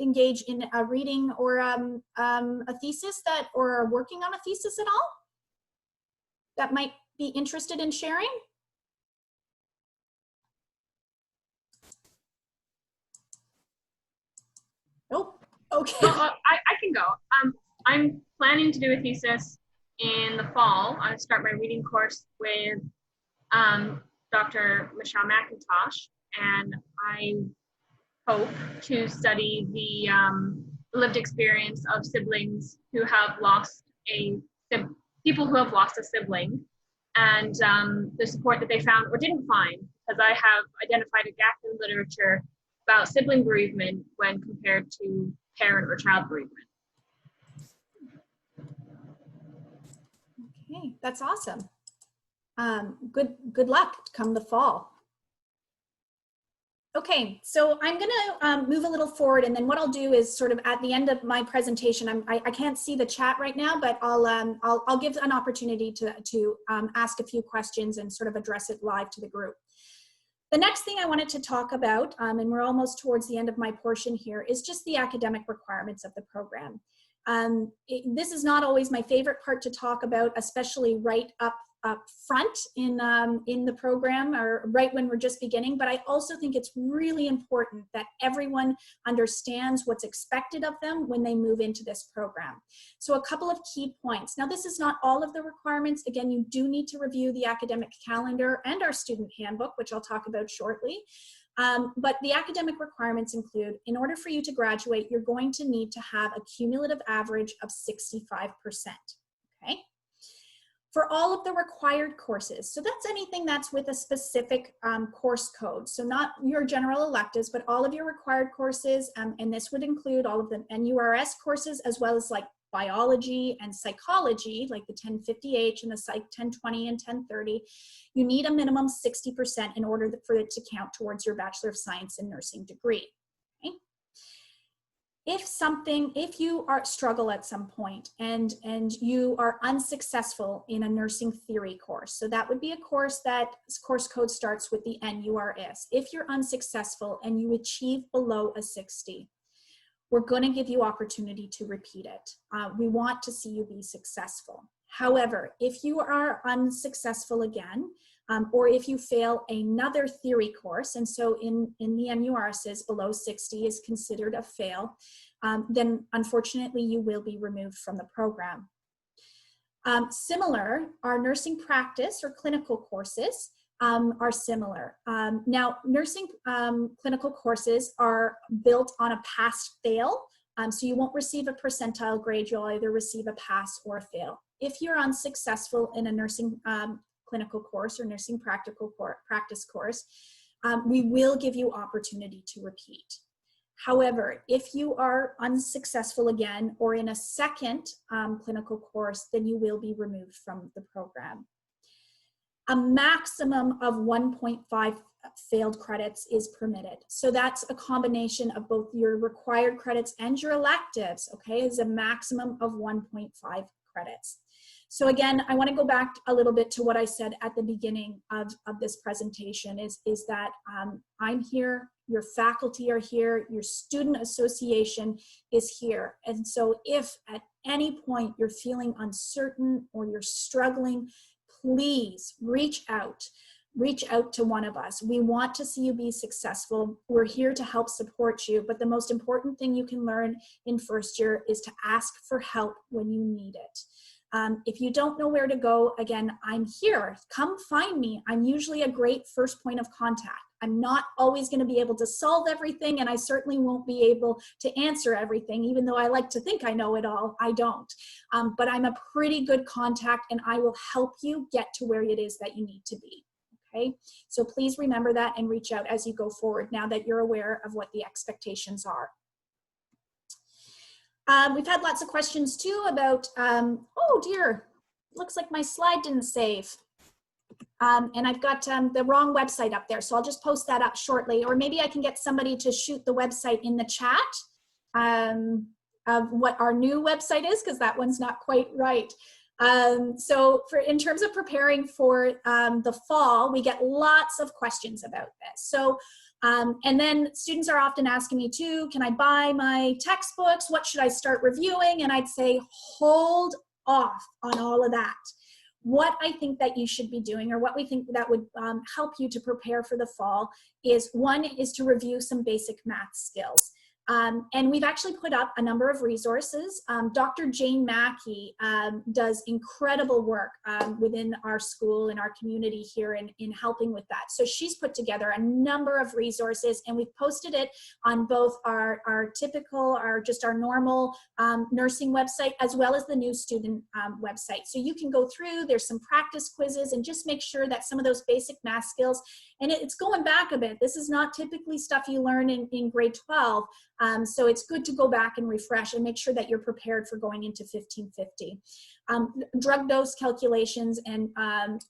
engage in a reading or a thesis or are working on a thesis at all that might be interested in sharing? Nope. Okay. Well, I can go. I'm planning to do a thesis in the fall. I start my reading course with Dr. Michelle McIntosh, and I hope to study the lived experience of siblings who have lost people who have lost a sibling, and the support that they found or didn't find, because I have identified a gap in literature about sibling bereavement when compared to parent or child bereavement. Okay, that's awesome. Good luck come the fall. Okay, so I'm gonna move a little forward, and then what I'll do is sort of at the end of my presentation, I can't see the chat right now, but I'll give an opportunity to ask a few questions and sort of address it live to the group. The next thing I wanted to talk about, and we're almost towards the end of my portion here, is just the academic requirements of the program. This is not always my favorite part to talk about, especially right up front in the program or right when we're just beginning, but I also think it's really important that everyone understands what's expected of them when they move into this program. So a couple of key points. Now, this is not all of the requirements. Again, you do need to review the academic calendar and our student handbook, which I'll talk about shortly. But the academic requirements include, in order for you to graduate, you're going to need to have a cumulative average of 65%, okay? For all of the required courses, so that's anything that's with a specific course code. So not your general electives, but all of your required courses, and this would include all of the NURS courses, as well as like biology and psychology, like the 1050H and the Psych 1020 and 1030. You need a minimum 60% in order for it to count towards your Bachelor of Science in Nursing degree. Okay? If you struggle at some point and you are unsuccessful in a nursing theory course, so that would be a course that course code starts with the NURS. If you're unsuccessful and you achieve below a 60, we're going to give you opportunity to repeat it. We want to see you be successful. However, if you are unsuccessful again, or if you fail another theory course, and so in the NURSs, below 60 is considered a fail, then unfortunately you will be removed from the program. Similar, our nursing practice or clinical courses are similar. Now, nursing clinical courses are built on a pass-fail, so you won't receive a percentile grade, you'll either receive a pass or a fail. If you're unsuccessful in a nursing clinical course or nursing practice course, we will give you opportunity to repeat. However, if you are unsuccessful again or in a second clinical course, then you will be removed from the program. A maximum of 1.5 failed credits is permitted. So that's a combination of both your required credits and your electives, okay, is a maximum of 1.5 credits. So again, I want to go back a little bit to what I said at the beginning of this presentation is that I'm here, your faculty are here, your student association is here. And so if at any point you're feeling uncertain or you're struggling, please reach out to one of us. We want to see you be successful. We're here to help support you, but the most important thing you can learn in first year is to ask for help when you need it. If you don't know where to go, again, I'm here. Come find me. I'm usually a great first point of contact. I'm not always going to be able to solve everything, and I certainly won't be able to answer everything, even though I like to think I know it all. I don't. But I'm a pretty good contact, and I will help you get to where it is that you need to be. Okay? So please remember that and reach out as you go forward now that you're aware of what the expectations are. We've had lots of questions too about, oh dear, looks like my slide didn't save. And I've got the wrong website up there, so I'll just post that up shortly, or maybe I can get somebody to shoot the website in the chat of what our new website is, because that one's not quite right. So in terms of preparing for the fall, we get lots of questions about this. So, and then students are often asking me too, can I buy my textbooks? What should I start reviewing? And I'd say, hold off on all of that. What I think that you should be doing, or what we think that would help you to prepare for the fall, is one is to review some basic math skills. And we've actually put up a number of resources. Dr. Jane Mackey does incredible work within our school and our community here in helping with that. So she's put together a number of resources, and we've posted it on both our typical, just our normal nursing website, as well as the new student website. So you can go through, there's some practice quizzes, and just make sure that some of those basic math skills, and it's going back a bit. This is not typically stuff you learn in grade 12. So it's good to go back and refresh and make sure that you're prepared for going into 1550. Drug dose calculations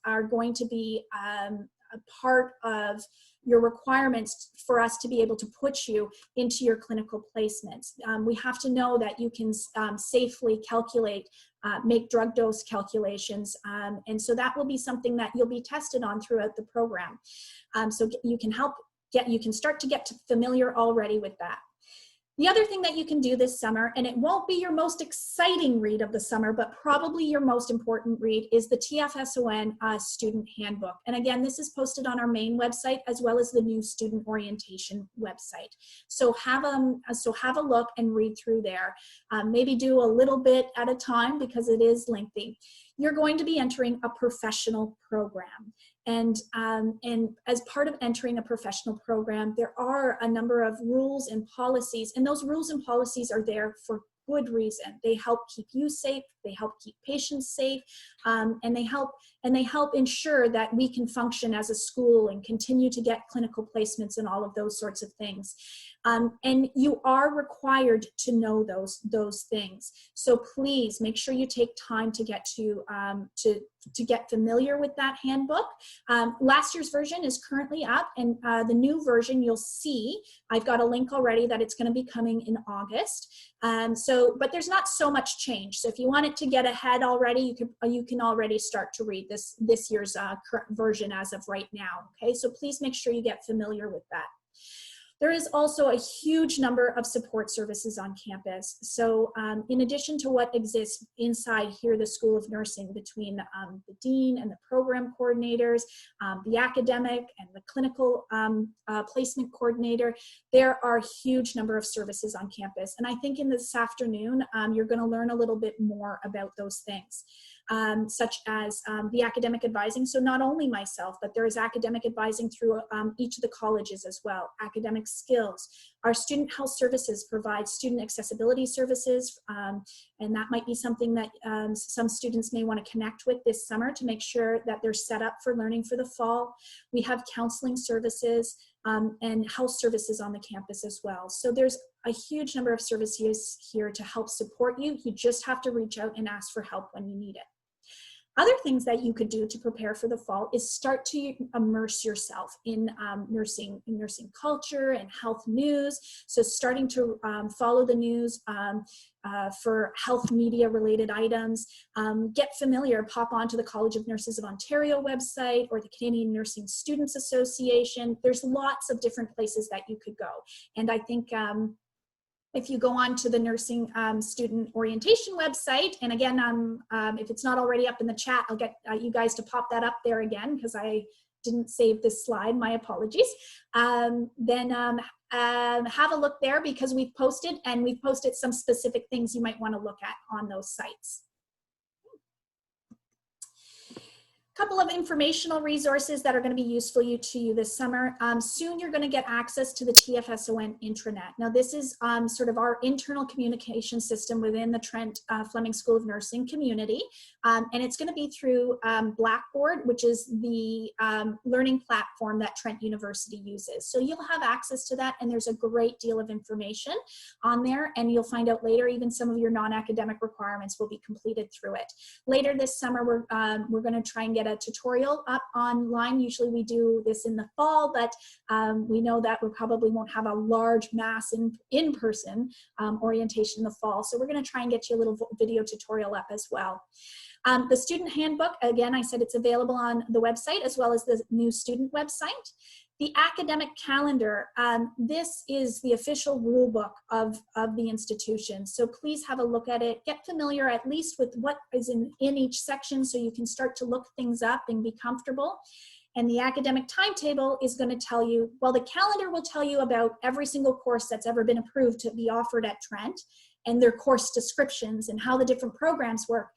are going to be a part of your requirements for us to be able to put you into your clinical placements. We have to know that you can safely calculate, make drug dose calculations, and so that will be something that you'll be tested on throughout the program. So you can start to get familiar already with that. The other thing that you can do this summer, and it won't be your most exciting read of the summer, but probably your most important read, is the TFSON Student Handbook. And again, this is posted on our main website as well as the new student orientation website. So have a look and read through there. Maybe do a little bit at a time because it is lengthy. You're going to be entering a professional program. And as part of entering a professional program, there are a number of rules and policies, and those rules and policies are there for good reason. They help keep you safe, they help keep patients safe, and they help ensure that we can function as a school and continue to get clinical placements and all of those sorts of things. And you are required to know those things. So please make sure you take time to get to get familiar with that handbook. Last year's version is currently up, and the new version you'll see, I've got a link already that it's going to be coming in August. But there's not so much change. So if you wanted to get ahead already, you can already start to read this year's current version as of right now. Okay, so please make sure you get familiar with that. There is also a huge number of support services on campus. So in addition to what exists inside here, the School of Nursing, between the dean and the program coordinators, the academic and the clinical placement coordinator, there are a huge number of services on campus. And I think in this afternoon, you're going to learn a little bit more about those things. Such as the academic advising. So not only myself, but there is academic advising through each of the colleges as well. Academic skills. Our student health services provide student accessibility services, and that might be something that some students may want to connect with this summer to make sure that they're set up for learning for the fall. We have counseling services and health services on the campus as well. So there's a huge number of services here to help support you. You just have to reach out and ask for help when you need it. Other things that you could do to prepare for the fall is start to immerse yourself in nursing culture and health news. So starting to follow the news for health media related items. Get familiar, pop onto the College of Nurses of Ontario website or the Canadian Nursing Students Association. There's lots of different places that you could go. And I think if you go on to the nursing student orientation website, and again, if it's not already up in the chat, I'll get you guys to pop that up there again because I didn't save this slide, my apologies. Then have a look there because we've posted some specific things you might want to look at on those sites. Couple of informational resources that are going to be useful to you this summer. Soon you're going to get access to the TFSON intranet. Now this is sort of our internal communication system within the Trent Fleming School of Nursing community. And it's going to be through Blackboard, which is the learning platform that Trent University uses. So you'll have access to that, and there's a great deal of information on there, and you'll find out later even some of your non-academic requirements will be completed through it. Later this summer, we're going to try and get a tutorial up online. Usually we do this in the fall, but we know that we probably won't have a large mass in-person orientation in the fall. So we're going to try and get you a little video tutorial up as well. The student handbook, again, I said it's available on the website as well as the new student website. The academic calendar, this is the official rule book of the institution. So please have a look at it. Get familiar at least with what is in each section so you can start to look things up and be comfortable. And the academic timetable is going to tell you, well, the calendar will tell you about every single course that's ever been approved to be offered at Trent and their course descriptions and how the different programs work.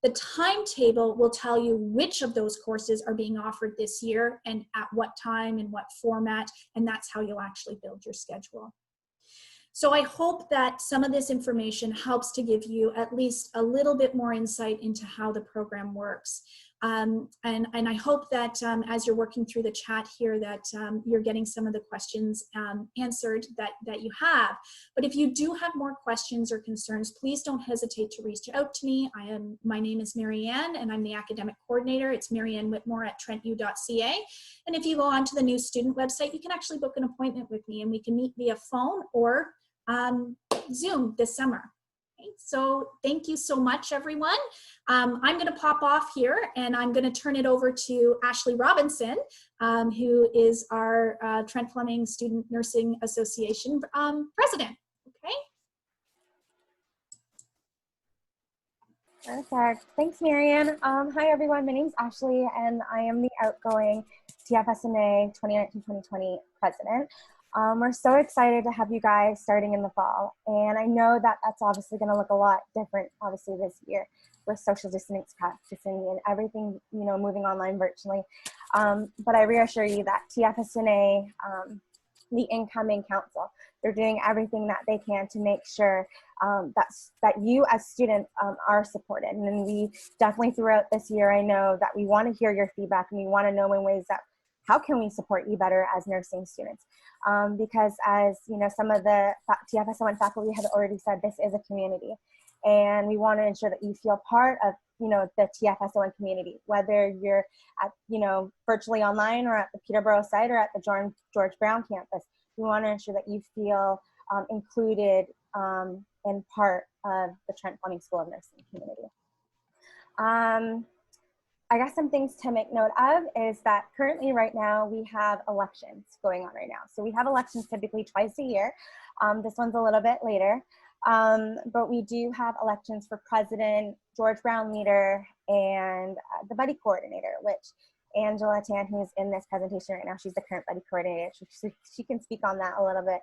The timetable will tell you which of those courses are being offered this year and at what time and what format, and that's how you'll actually build your schedule. So I hope that some of this information helps to give you at least a little bit more insight into how the program works. And I hope that as you're working through the chat here that you're getting some of the questions answered that you have. But if you do have more questions or concerns, please don't hesitate to reach out to me. My name is Marianne and I'm the academic coordinator. It's Marianne Whitmore at trentu.ca. And if you go onto the new student website, you can actually book an appointment with me and we can meet via phone or Zoom this summer. Okay, so thank you so much, everyone. I'm going to pop off here and I'm going to turn it over to Ashley Robinson, who is our Trent Fleming Student Nursing Association president. Okay. Perfect. Thanks, Marianne. Hi, everyone. My name's Ashley, and I am the outgoing TFSNA 2019-2020 president. We're so excited to have you guys starting in the fall, and I know that that's obviously going to look a lot different, obviously, this year with social distancing practicing and everything, you know, moving online virtually. But I reassure you that TFSNA, the incoming council, they're doing everything that they can to make sure that you as students are supported. And then we definitely throughout this year, I know that we want to hear your feedback and we want to know in ways that how can we support you better as nursing students? Because as you know, some of the TFSON faculty have already said, this is a community. And we want to ensure that you feel part of, you know, the TFSON community, whether you're at, you know, virtually online or at the Peterborough site or at the George Brown campus. We want to ensure that you feel included and part of the Trent Fleming School of Nursing community. I guess some things to make note of is that currently right now we have elections going on right now. So we have elections typically twice a year. This one's a little bit later, but we do have elections for president, George Brown leader, and the buddy coordinator, which Angela Tan, who's in this presentation right now, she's the current buddy coordinator. She can speak on that a little bit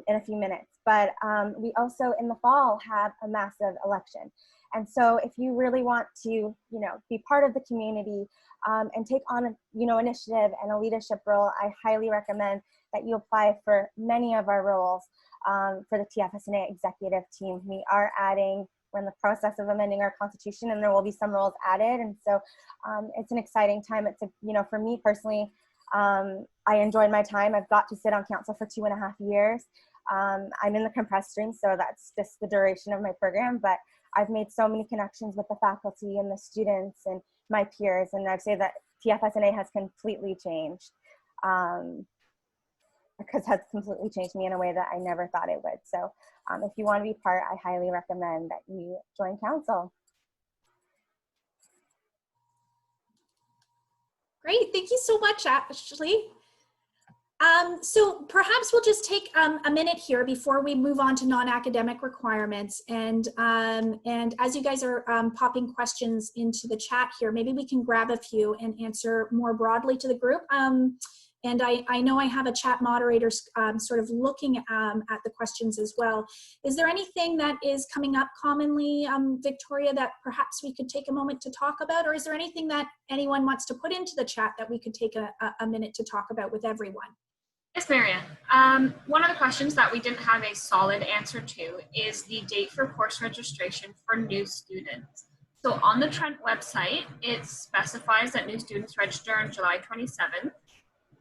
in a few minutes. But we also in the fall have a massive election. And so if you really want to, you know, be part of the community and take on a, you know, initiative and a leadership role, I highly recommend that you apply for many of our roles for the TFSNA executive team. We are adding, we're in the process of amending our constitution and there will be some roles added. And so it's an exciting time. It's, you know, for me personally, I enjoyed my time. I've got to sit on council for 2.5 years. I'm in the compressed stream, so that's just the duration of my program, but I've made so many connections with the faculty and the students and my peers, and I'd say that TFSNA has completely changed, because has completely changed me in a way that I never thought it would. So if you want to be part, I highly recommend that you join council. Great, thank you so much, Ashley. So perhaps we'll just take a minute here before we move on to non-academic requirements. And as you guys are popping questions into the chat here, maybe we can grab a few and answer more broadly to the group. And I know I have a chat moderator sort of looking at the questions as well. Is there anything that is coming up commonly, Victoria, that perhaps we could take a moment to talk about? Or is there anything that anyone wants to put into the chat that we could take a minute to talk about with everyone? Yes, Marianne. One of the questions that we didn't have a solid answer to is the date for course registration for new students. So on the Trent website, it specifies that new students register on July 27th.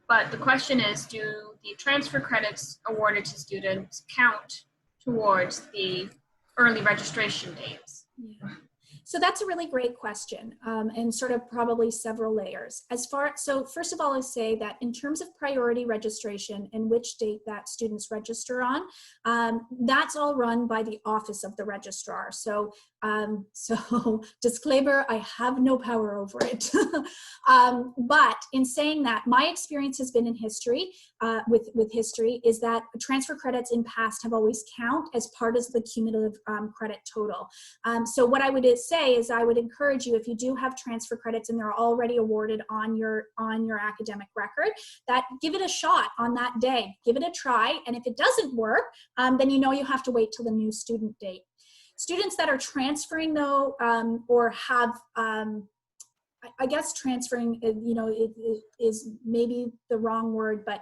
But the question is, do the transfer credits awarded to students count towards the early registration dates? Yeah. So that's a really great question, and sort of probably several layers. So first of all, I say that in terms of priority registration and which date that students register on, that's all run by the office of the registrar. So disclaimer, I have no power over it. But in saying that, my experience has been in history, with history, is that transfer credits in past have always count as part of the cumulative credit total. So what I would say is I would encourage you, if you do have transfer credits and they're already awarded on your academic record, that give it a shot on that day. Give it a try, and if it doesn't work, then you know you have to wait till the new student date. Students that are transferring though, or have I guess transferring, it is maybe the wrong word, but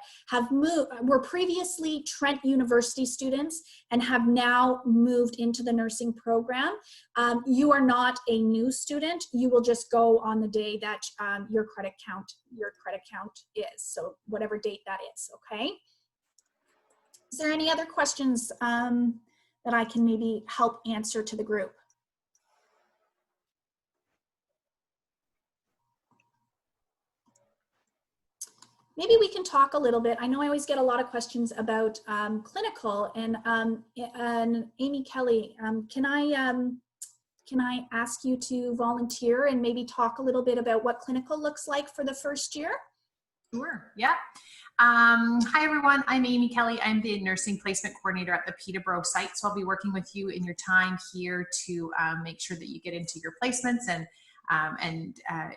were previously Trent University students and have now moved into the nursing program. You are not a new student. You will just go on the day that your credit count is. So whatever date that is, okay? Is there any other questions that I can maybe help answer to the group? Maybe we can talk a little bit. I know I always get a lot of questions about clinical, and Amy Kelly, can I ask you to volunteer and maybe talk a little bit about what clinical looks like for the first year? Sure, yeah. Hi everyone, I'm Amy Kelly. I'm the nursing placement coordinator at the Peterborough site. So I'll be working with you in your time here to make sure that you get into your placements, and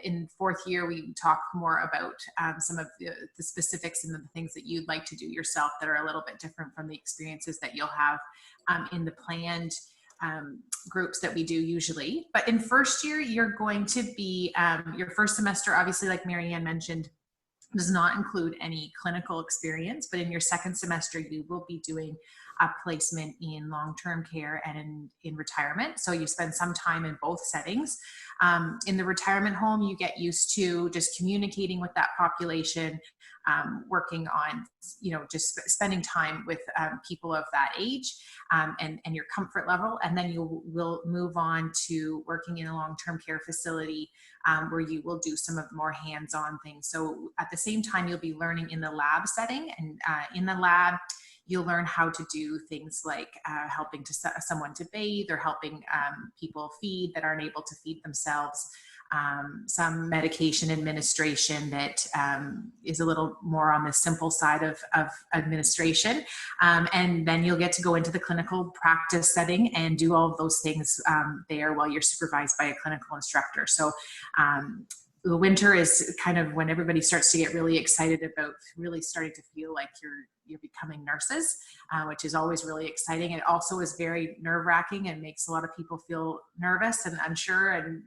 in fourth year, we talk more about some of the specifics and the things that you'd like to do yourself that are a little bit different from the experiences that you'll have in the planned groups that we do usually. But in first year, you're going to be, your first semester, obviously, like Marianne mentioned, does not include any clinical experience, but in your second semester, you will be doing a placement in long-term care and in retirement. So you spend some time in both settings. In the retirement home, you get used to just communicating with that population, working on, just spending time with people of that age and your comfort level. And then you will move on to working in a long-term care facility where you will do some of the more hands-on things. So at the same time, you'll be learning in the lab setting, and in the lab, you'll learn how to do things like helping someone to bathe, or helping people feed that aren't able to feed themselves. Some medication administration that is a little more on the simple side of administration. And then you'll get to go into the clinical practice setting and do all of those things there while you're supervised by a clinical instructor. So the winter is kind of when everybody starts to get really excited about really starting to feel like you're becoming nurses, which is always really exciting. It also is very nerve-wracking and makes a lot of people feel nervous and unsure. And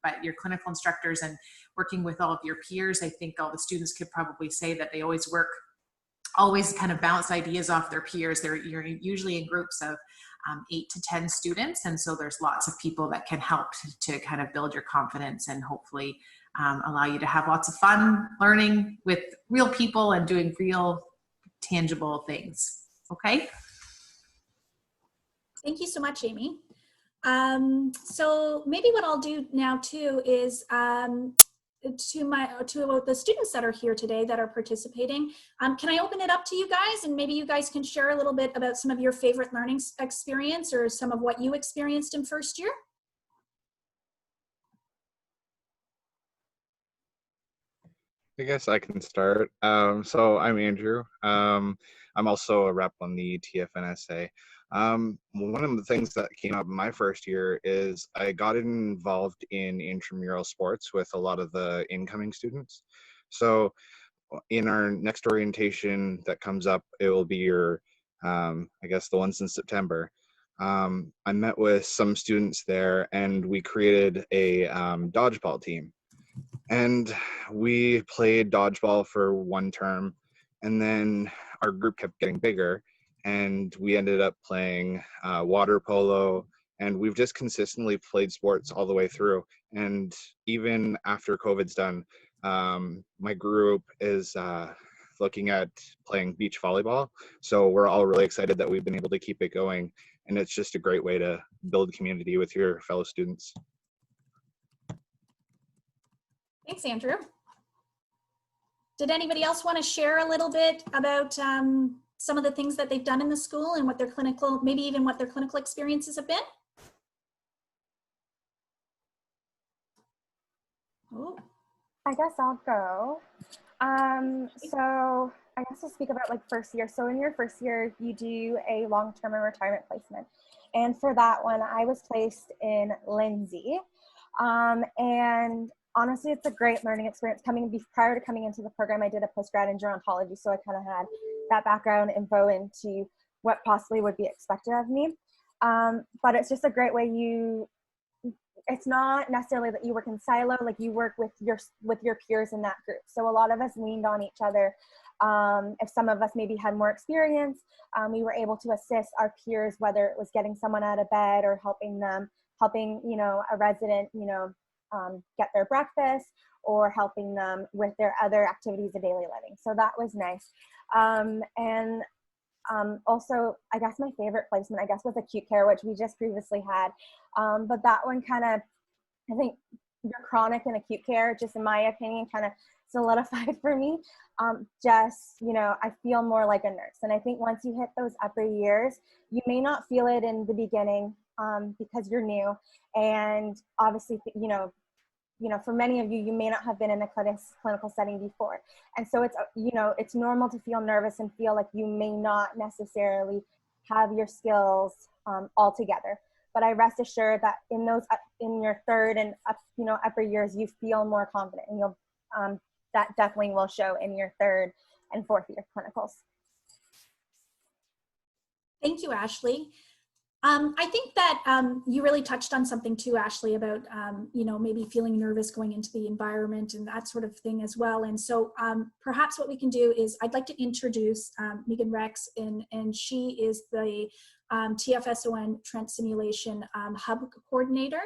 but your clinical instructors and working with all of your peers, I think all the students could probably say that they always kind of bounce ideas off their peers. You're usually in groups of 8 to 10 students, and so there's lots of people that can help to kind of build your confidence and hopefully allow you to have lots of fun learning with real people and doing real tangible things. Okay. Thank you so much, Amy. So maybe what I'll do now too is to the students that are here today that are participating, can I open it up to you guys, and maybe you guys can share a little bit about some of your favorite learning experience or some of what you experienced in first year? I guess I can start. So I'm Andrew. I'm also a rep on the TFNSA. One of the things that came up in my first year is I got involved in intramural sports with a lot of the incoming students. So in our next orientation that comes up, it will be your, I guess the ones in September. I met with some students there, and we created a dodgeball team. And we played dodgeball for one term, and then our group kept getting bigger, and we ended up playing water polo, and we've just consistently played sports all the way through. And even after COVID's done, my group is looking at playing beach volleyball. So we're all really excited that we've been able to keep it going, and it's just a great way to build community with your fellow students. Thanks, Andrew. Did anybody else want to share a little bit about some of the things that they've done in the school and what their clinical, maybe even what their clinical experiences have been? Oh. I guess I'll go. So I guess I'll speak about like first year. So in your first year, you do a long-term and retirement placement. And for that one, I was placed in Lindsay. And honestly, it's a great learning experience. Prior to coming into the program, I did a postgrad in gerontology, so I kind of had that background info into what possibly would be expected of me. But it's just a great way it's not necessarily that you work in silo, like you work with your peers in that group. So a lot of us leaned on each other. If some of us maybe had more experience, we were able to assist our peers, whether it was getting someone out of bed or helping, you know, a resident, you know, get their breakfast, or helping them with their other activities of daily living. So that was nice. Also, I guess my favorite placement, I guess, was acute care, which we just previously had. But that one kind of, I think your chronic and acute care, just in my opinion, kind of solidified for me. Just, you know, I feel more like a nurse. And I think once you hit those upper years, you may not feel it in the beginning because you're new. And obviously, you know, for many of you, you may not have been in a clinical setting before. And so it's, you know, it's normal to feel nervous and feel like you may not necessarily have your skills all together. But I rest assured that in your third and upper years, you feel more confident, and you'll, that definitely will show in your third and fourth year clinicals. Thank you, Ashley. I think that you really touched on something too, Ashley, about, you know, maybe feeling nervous going into the environment and that sort of thing as well. And so perhaps what we can do is, I'd like to introduce Megan Rex, and she is the TFSON Trent Simulation Hub Coordinator.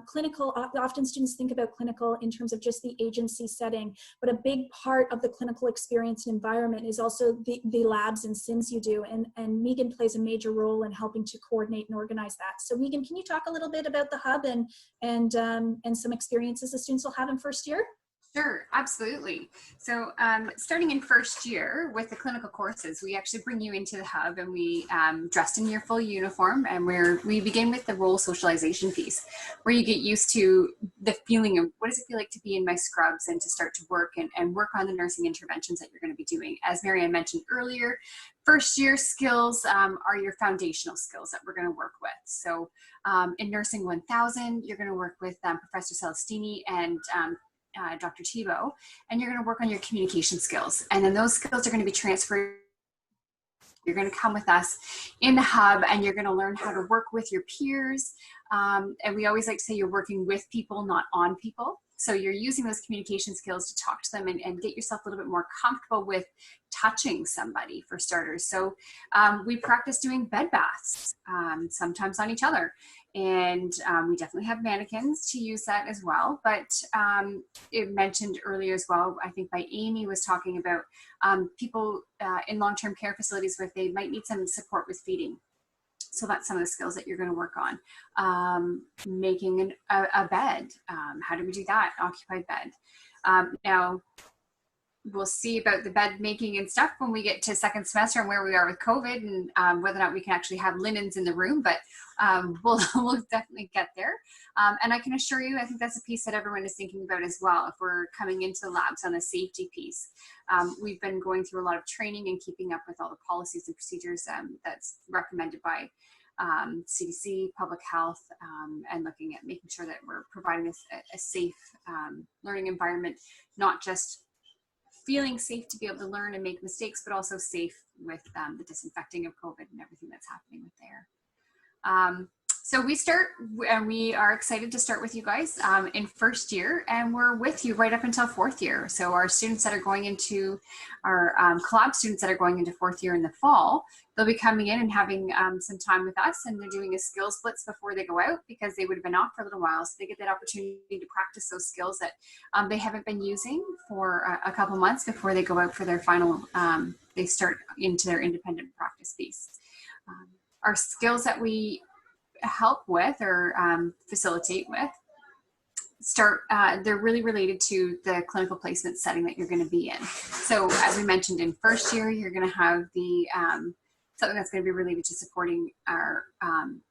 Clinical, often students think about clinical in terms of just the agency setting, but a big part of the clinical experience and environment is also the labs and sims you do. And Megan plays a major role in helping to coordinate and organize that. So Megan, can you talk a little bit about the hub and some experiences the students will have in first year? Sure, absolutely. So starting in first year with the clinical courses, we actually bring you into the hub, and we dressed in your full uniform, and we begin with the role socialization piece, where you get used to the feeling of what does it feel like to be in my scrubs and to start to work and work on the nursing interventions that you're going to be doing. As Marianne mentioned earlier, first year skills are your foundational skills that we're going to work with. So in Nursing 1000, you're going to work with Professor Celestini and Dr. Thibault, and you're going to work on your communication skills. And then those skills are going to be transferred. You're going to come with us in the hub, and you're going to learn how to work with your peers. And we always like to say you're working with people, not on people. So you're using those communication skills to talk to them and get yourself a little bit more comfortable with touching somebody, for starters. So we practice doing bed baths, sometimes on each other. And we definitely have mannequins to use that as well. But it mentioned earlier as well, I think by Amy, was talking about people in long-term care facilities where they might need some support with feeding. So that's some of the skills that you're going to work on. Making a bed. How do we do that? Occupied bed. Now, we'll see about the bed making and stuff when we get to second semester and where we are with COVID, and whether or not we can actually have linens in the room, but we'll definitely get there. And I can assure you, I think that's a piece that everyone is thinking about as well. If we're coming into the labs on the safety piece, we've been going through a lot of training and keeping up with all the policies and procedures that's recommended by CDC, public health, and looking at making sure that we're providing a safe learning environment, not just feeling safe to be able to learn and make mistakes, but also safe with the disinfecting of COVID and everything that's happening with there. So we are excited to start with you guys in first year, and we're with you right up until fourth year. So our students that are going into, our collab students that are going into fourth year in the fall, they'll be coming in and having some time with us, and they're doing a skills blitz before they go out, because they would have been off for a little while. So they get that opportunity to practice those skills that they haven't been using for a couple months before they go out for their final, they start into their independent practice piece. Our skills that we help with or facilitate with they're really related to the clinical placement setting that you're going to be in. So as we mentioned, in first year, you're going to have the something that's going to be related to supporting our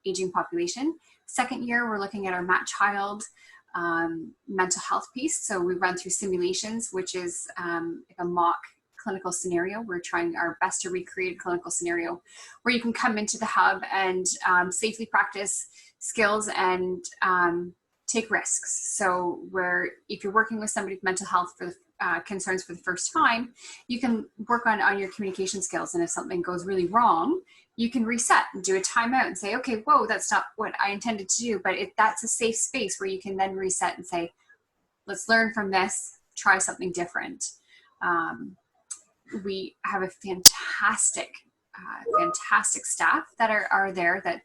aging population. Second year, we're looking at our Mat Child mental health piece. So we run through simulations, which is like a mock clinical scenario. We're trying our best to recreate a clinical scenario where you can come into the hub and safely practice skills and take risks. So where if you're working with somebody with mental health for concerns for the first time, you can work on your communication skills. And if something goes really wrong, you can reset and do a timeout and say, okay, whoa, that's not what I intended to do. But that's a safe space where you can then reset and say, let's learn from this, try something different. We have a fantastic staff that are there, that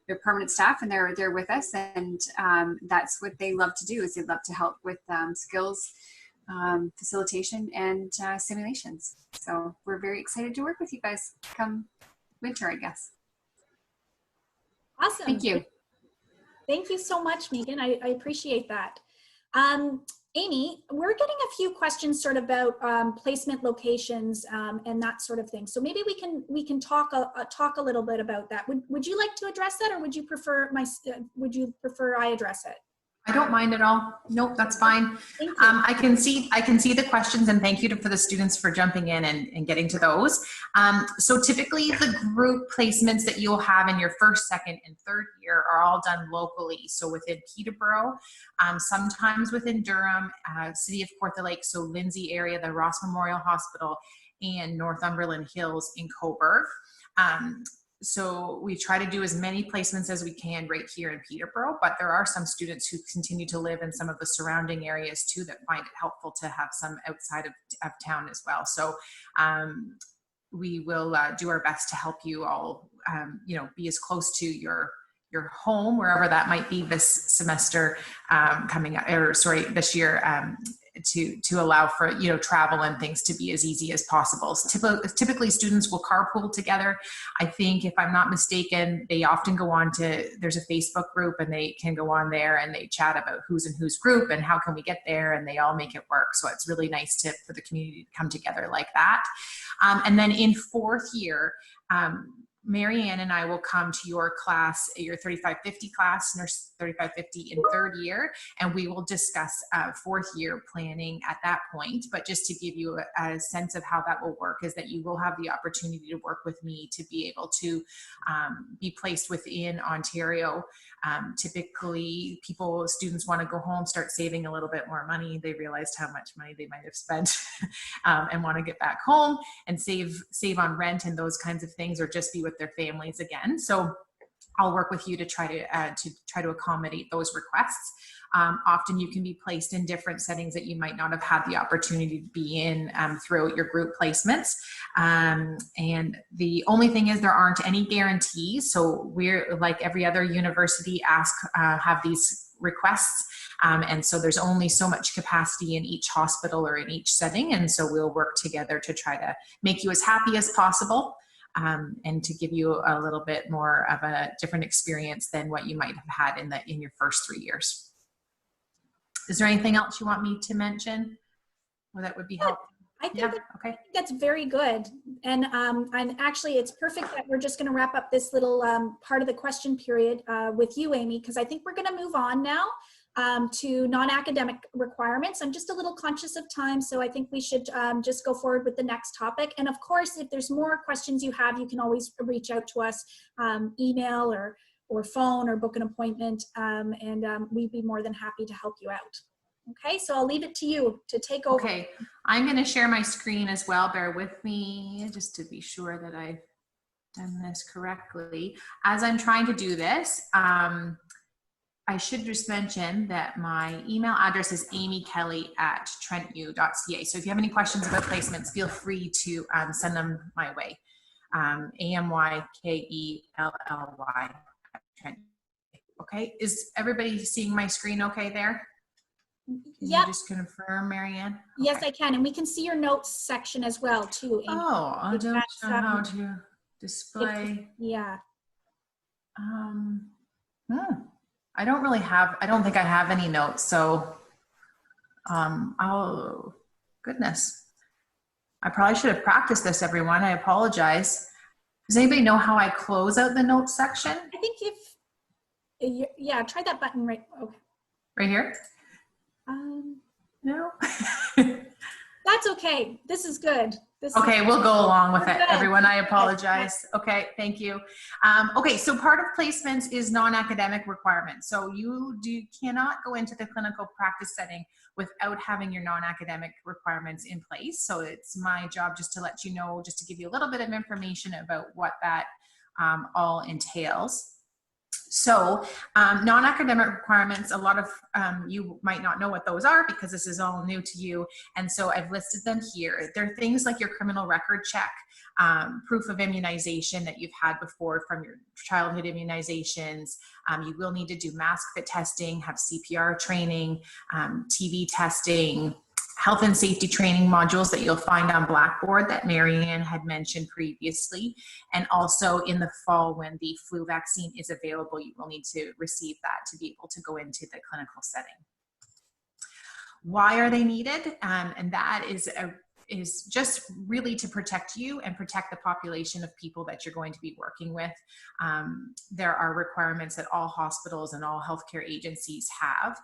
they're permanent staff, and they're with us, and that's what they love to do, is they love to help with skills, facilitation, and simulations. So we're very excited to work with you guys come winter, I guess. Awesome. Thank you. Thank you so much, Megan. I appreciate that. Amy, we're getting a few questions sort of about placement locations and that sort of thing. So maybe we can talk a little bit about that. Would you like to address that, or would you prefer I address it? I don't mind at all. Nope, that's fine. Thank you. I can see the questions, and thank you for the students for jumping in and getting to those. So typically the group placements that you'll have in your first, second, and third year are all done locally. So within Peterborough, sometimes within Durham, City of Kawartha Lake, so Lindsay area, the Ross Memorial Hospital, and Northumberland Hills in Coburg. So we try to do as many placements as we can right here in Peterborough, but there are some students who continue to live in some of the surrounding areas too that find it helpful to have some outside of town as well. So we will do our best to help you all, be as close to your home, wherever that might be this semester this year, to allow for travel and things to be as easy as possible. Typically students will carpool together. I think, if I'm not mistaken, they often go on to, there's a Facebook group, and they can go on there and they chat about who's in whose group and how can we get there, and they all make it work. So it's really nice for the community to come together like that. And then in fourth year, Mary Ann and I will come to your class, your 3550 class, Nurse 3550 in third year, and we will discuss fourth year planning at that point. But just to give you a sense of how that will work, is that you will have the opportunity to work with me to be able to be placed within Ontario. Typically students want to go home, start saving a little bit more money. They realized how much money they might have spent and want to get back home and save on rent and those kinds of things, or just be with their families again. So I'll work with you to try to accommodate those requests. Often you can be placed in different settings that you might not have had the opportunity to be in throughout your group placements. And the only thing is, there aren't any guarantees. So we're, like every other university, have these requests. And so there's only so much capacity in each hospital or in each setting. And so we'll work together to try to make you as happy as possible. And to give you a little bit more of a different experience than what you might have had in your first 3 years. Is there anything else you want me to mention, or that would be helpful? I think that's very good. And actually, it's perfect that we're just going to wrap up this little part of the question period with you, Amy, because I think we're going to move on now to non-academic requirements. I'm just a little conscious of time, so I think we should just go forward with the next topic. And of course, if there's more questions you have, you can always reach out to us, email or phone, or book an appointment, and we'd be more than happy to help you out. Okay, so I'll leave it to you to take over. Okay, I'm going to share my screen as well. Bear with me just to be sure that I've done this correctly. As I'm trying to do this, I should just mention that my email address is amykelly@trentu.ca. So if you have any questions about placements, feel free to send them my way. AMYKELLY. Okay, is everybody seeing my screen okay there? Can you just confirm, Marianne? Okay. Yes, I can. And we can see your notes section as well, too. Amy. Oh, I don't know how to display. Yeah. I don't think I have any notes. So, oh, goodness. I probably should have practiced this, everyone. I apologize. Does anybody know how I close out the notes section? I think try that button right. Okay. Right here? Um, No. That's That's okay. This is good. Okay, we'll go along with We're it, good. everyone. I apologize. Okay, thank you. Okay, so part of placements is non-academic requirements. So you cannot go into the clinical practice setting without having your non-academic requirements in place. So it's my job just to let you know, just to give you a little bit of information about what that all entails. So non-academic requirements, a lot of you might not know what those are because this is all new to you. And so I've listed them here. They're things like your criminal record check, proof of immunization that you've had before from your childhood immunizations. You will need to do mask fit testing, have CPR training, TB testing, health and safety training modules that you'll find on Blackboard that Marianne had mentioned previously. And also in the fall when the flu vaccine is available, you will need to receive that to be able to go into the clinical setting. Why are they needed? And that is just really to protect you and protect the population of people that you're going to be working with. There are requirements that all hospitals and all healthcare agencies have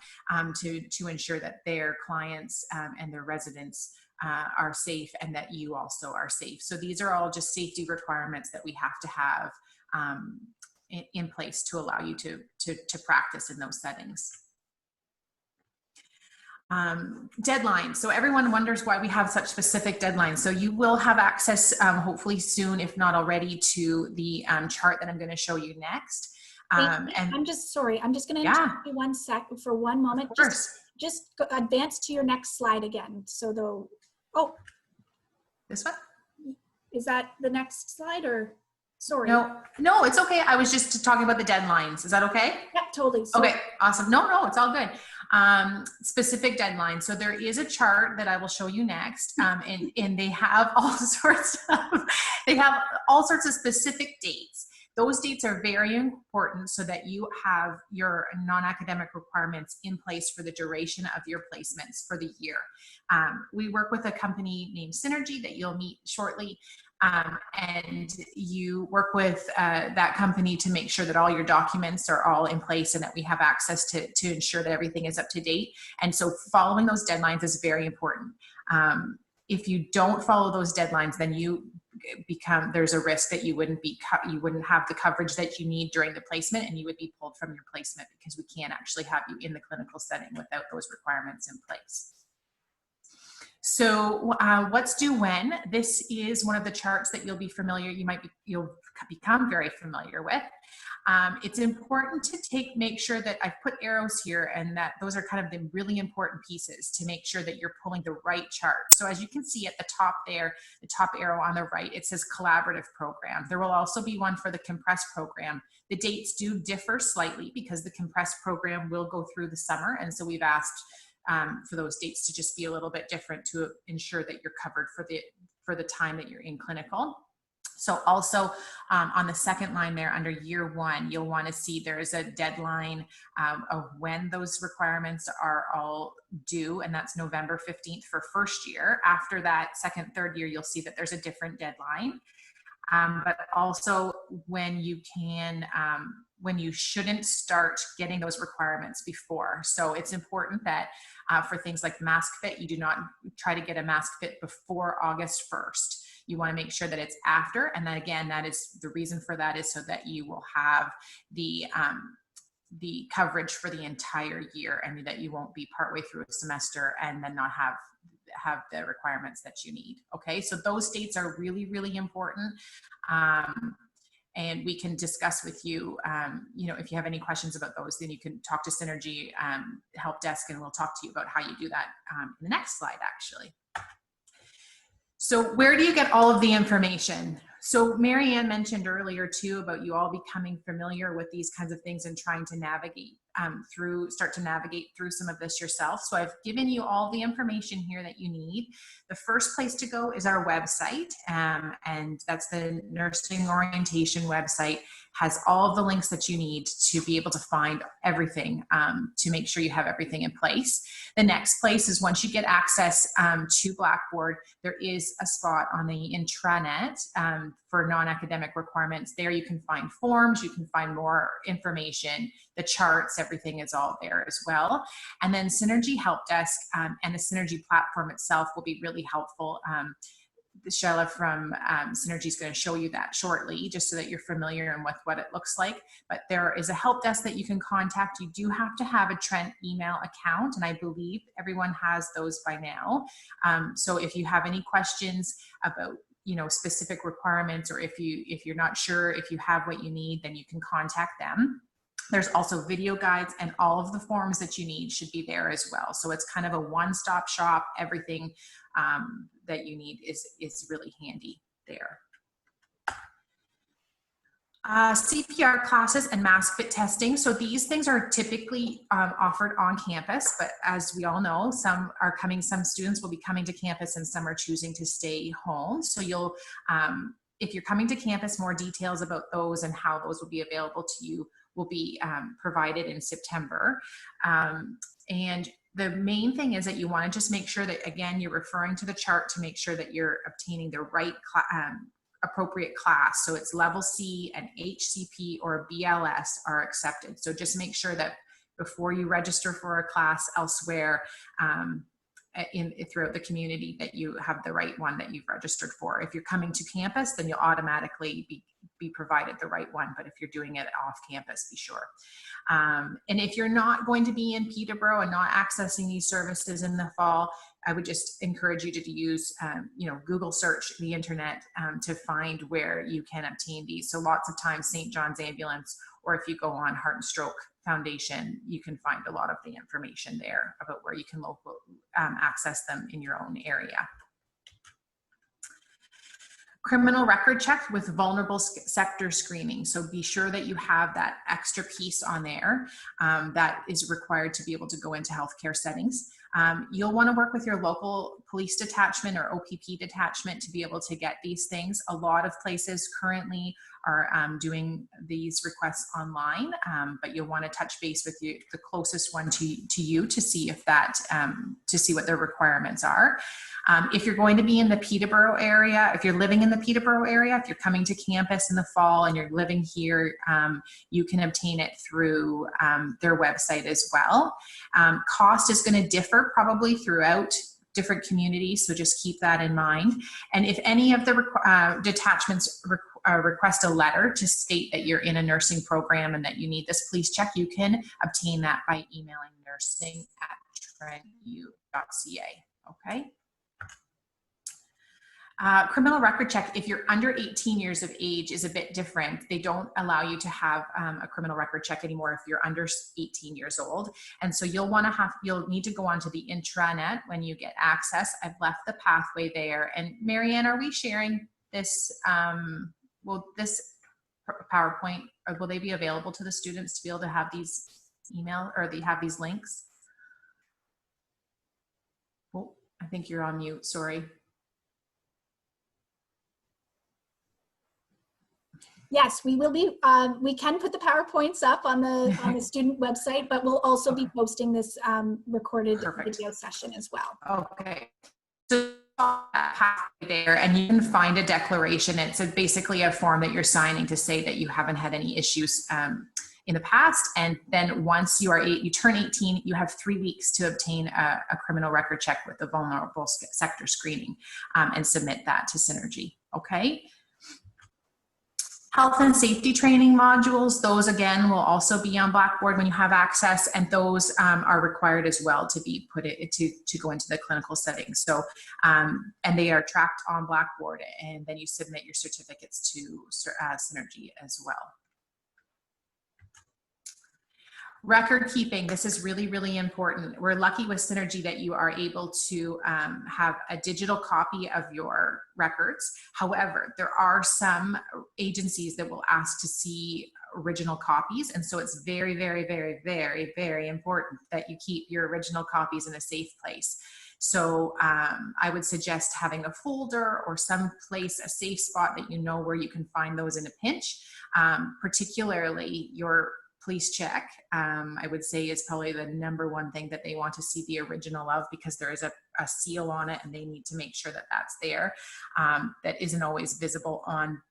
to ensure that their clients and their residents are safe and that you also are safe. So these are all just safety requirements that we have to have in place to allow you to practice in those settings. Deadlines. So everyone wonders why we have such specific deadlines. So you will have access hopefully soon, if not already, to the chart that I'm going to show you next. And I'm just sorry. I'm just going to interrupt you 1 second for one moment. Just advance to your next slide again. So This one? Is that the next slide or? Sorry. No, it's okay. I was just talking about the deadlines. Is that okay? Yeah, totally. Sorry. Okay, awesome. No, it's all good. Specific deadlines. So there is a chart that I will show you next, and they have all sorts of specific dates. Those dates are very important so that you have your non-academic requirements in place for the duration of your placements for the year. We work with a company named Synergy that you'll meet shortly. And you work with that company to make sure that all your documents are all in place and that we have access to ensure that everything is up to date. And so following those deadlines is very important. If you don't follow those deadlines, then there's a risk that you wouldn't have the coverage that you need during the placement, and you would be pulled from your placement because we can't actually have you in the clinical setting without those requirements in place. So what's due when? This is one of the charts that you'll become very familiar with. It's important to make sure that I've put arrows here, and that those are kind of the really important pieces to make sure that you're pulling the right chart. So as you can see at the top there, the top arrow on the right, it says collaborative program. There will also be one for the compressed program. The dates do differ slightly because the compressed program will go through the summer, and so we've asked for those dates to just be a little bit different to ensure that you're covered for the time that you're in clinical. So also on the second line there under year one, you'll want to see there is a deadline of when those requirements are all due, and that's November 15th for first year. After that, second, third year, you'll see that there's a different deadline. But also when you shouldn't start getting those requirements before. So it's important that for things like mask fit, you do not try to get a mask fit before August 1st. You want to make sure that it's after. And then again, that is the reason for that is so that you will have the coverage for the entire year, and that you won't be partway through a semester and then not have the requirements that you need. Okay, so those dates are really, really important. And we can discuss with you, if you have any questions about those, then you can talk to Synergy Help Desk, and we'll talk to you about how you do that in the next slide, actually. So where do you get all of the information? So Marianne mentioned earlier too about you all becoming familiar with these kinds of things and trying to start to navigate through some of this yourself. So I've given you all the information here that you need. The first place to go is our website, and that's the nursing orientation website. Has all of the links that you need to be able to find everything, to make sure you have everything in place. The next place is once you get access to Blackboard, there is a spot on the intranet for non-academic requirements. There you can find forms, you can find more information, the charts, everything is all there as well. And then Synergy Help Desk and the Synergy platform itself will be really helpful. Sheila from Synergy is going to show you that shortly, just so that you're familiar and with what it looks like. But there is a help desk that you can contact. You do have to have a Trent email account, and I believe everyone has those by now. So if you have any questions about specific requirements, or if you're not sure if you have what you need, then you can contact them. There's also video guides, and all of the forms that you need should be there as well. So it's kind of a one-stop shop. Everything that you need is really handy there. CPR classes and mask fit testing. So these things are typically offered on campus, but as we all know, some students will be coming to campus and some are choosing to stay home. So you'll, if you're coming to campus, more details about those and how those will be available to you will be provided in September. And the main thing is that you want to just make sure that, again, you're referring to the chart to make sure that you're obtaining the right appropriate class. So it's level C, and HCP or BLS are accepted. So just make sure that before you register for a class elsewhere throughout the community, that you have the right one that you've registered for. If you're coming to campus, then you'll automatically be provided the right one. But if you're doing it off campus, be sure. And if you're not going to be in Peterborough and not accessing these services in the fall, I would just encourage you to use, Google search the internet to find where you can obtain these. So lots of times St. John's Ambulance, or if you go on Heart and Stroke Foundation, you can find a lot of the information there about where you can access them in your own area. Criminal record check with vulnerable sector screening. So be sure that you have that extra piece on there that is required to be able to go into healthcare settings. You'll want to work with your local police detachment or OPP detachment to be able to get these things. A lot of places currently are doing these requests online, but you'll want to touch base with the closest one to you to see if that, to see what their requirements are. If you're going to be in the Peterborough area, if you're living in the Peterborough area, if you're coming to campus in the fall and you're living here, you can obtain it through their website as well. Cost is going to differ probably throughout different communities, so just keep that in mind. And if any of the detachments request a letter to state that you're in a nursing program and that you need this police check, you can obtain that by emailing nursing@trentu.ca. Okay. Criminal record check, if you're under 18 years of age, is a bit different. They don't allow you to have a criminal record check anymore if you're under 18 years old. And so you'll need to go onto the intranet when you get access. I've left the pathway there. And Marianne, are we sharing this, this PowerPoint, or will they be available to the students to be able to have these email, or they have these links? Oh, I think you're on mute, sorry. Yes, we will be. We can put the PowerPoints up on the student website, but we'll also be posting this recorded video session as well. Okay. So there, and you can find a declaration. It's basically a form that you're signing to say that you haven't had any issues in the past. And then once you turn 18, you have 3 weeks to obtain a criminal record check with the vulnerable sector screening and submit that to Synergy. Okay. Health and safety training modules, those again will also be on Blackboard when you have access, and those are required as well to be to go into the clinical setting. So, and they are tracked on Blackboard, and then you submit your certificates to Synergy as well. Record keeping, this is really, really important. We're lucky with Synergy that you are able to have a digital copy of your records. However, there are some agencies that will ask to see original copies. And so it's very, very, very, very, very important that you keep your original copies in a safe place. So I would suggest having a folder or some place, a safe spot that you know where you can find those in a pinch, particularly your police check, I would say, is probably the #1 thing that they want to see the original of, because there is a seal on it and they need to make sure that that's there. That isn't always visible on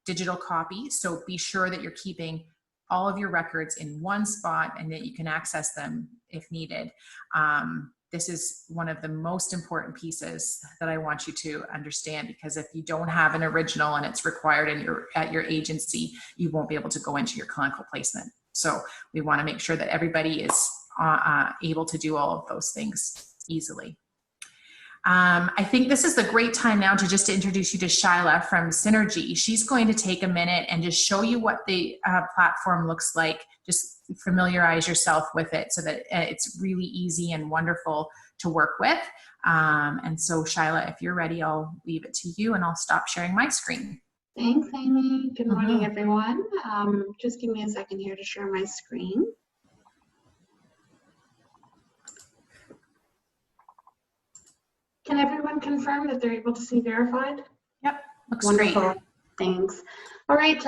digital copy. So be sure that you're keeping all of your records in one spot and that you can access them if needed. This is one of the most important pieces that I want you to understand, because if you don't have an original and it's required at your agency, you won't be able to go into your clinical placement. So we want to make sure that everybody is able to do all of those things easily. I think this is the great time now to just introduce you to Shyla from Synergy. She's going to take a minute and just show you what the platform looks like. Just familiarize yourself with it so that it's really easy and wonderful to work with. And so Shyla, if you're ready, I'll leave it to you and I'll stop sharing my screen. Thanks, Amy. Good morning, everyone. Just give me a second here to share my screen. Can everyone confirm that they're able to see verified? Yep, looks Wonderful. great. Thanks. All right,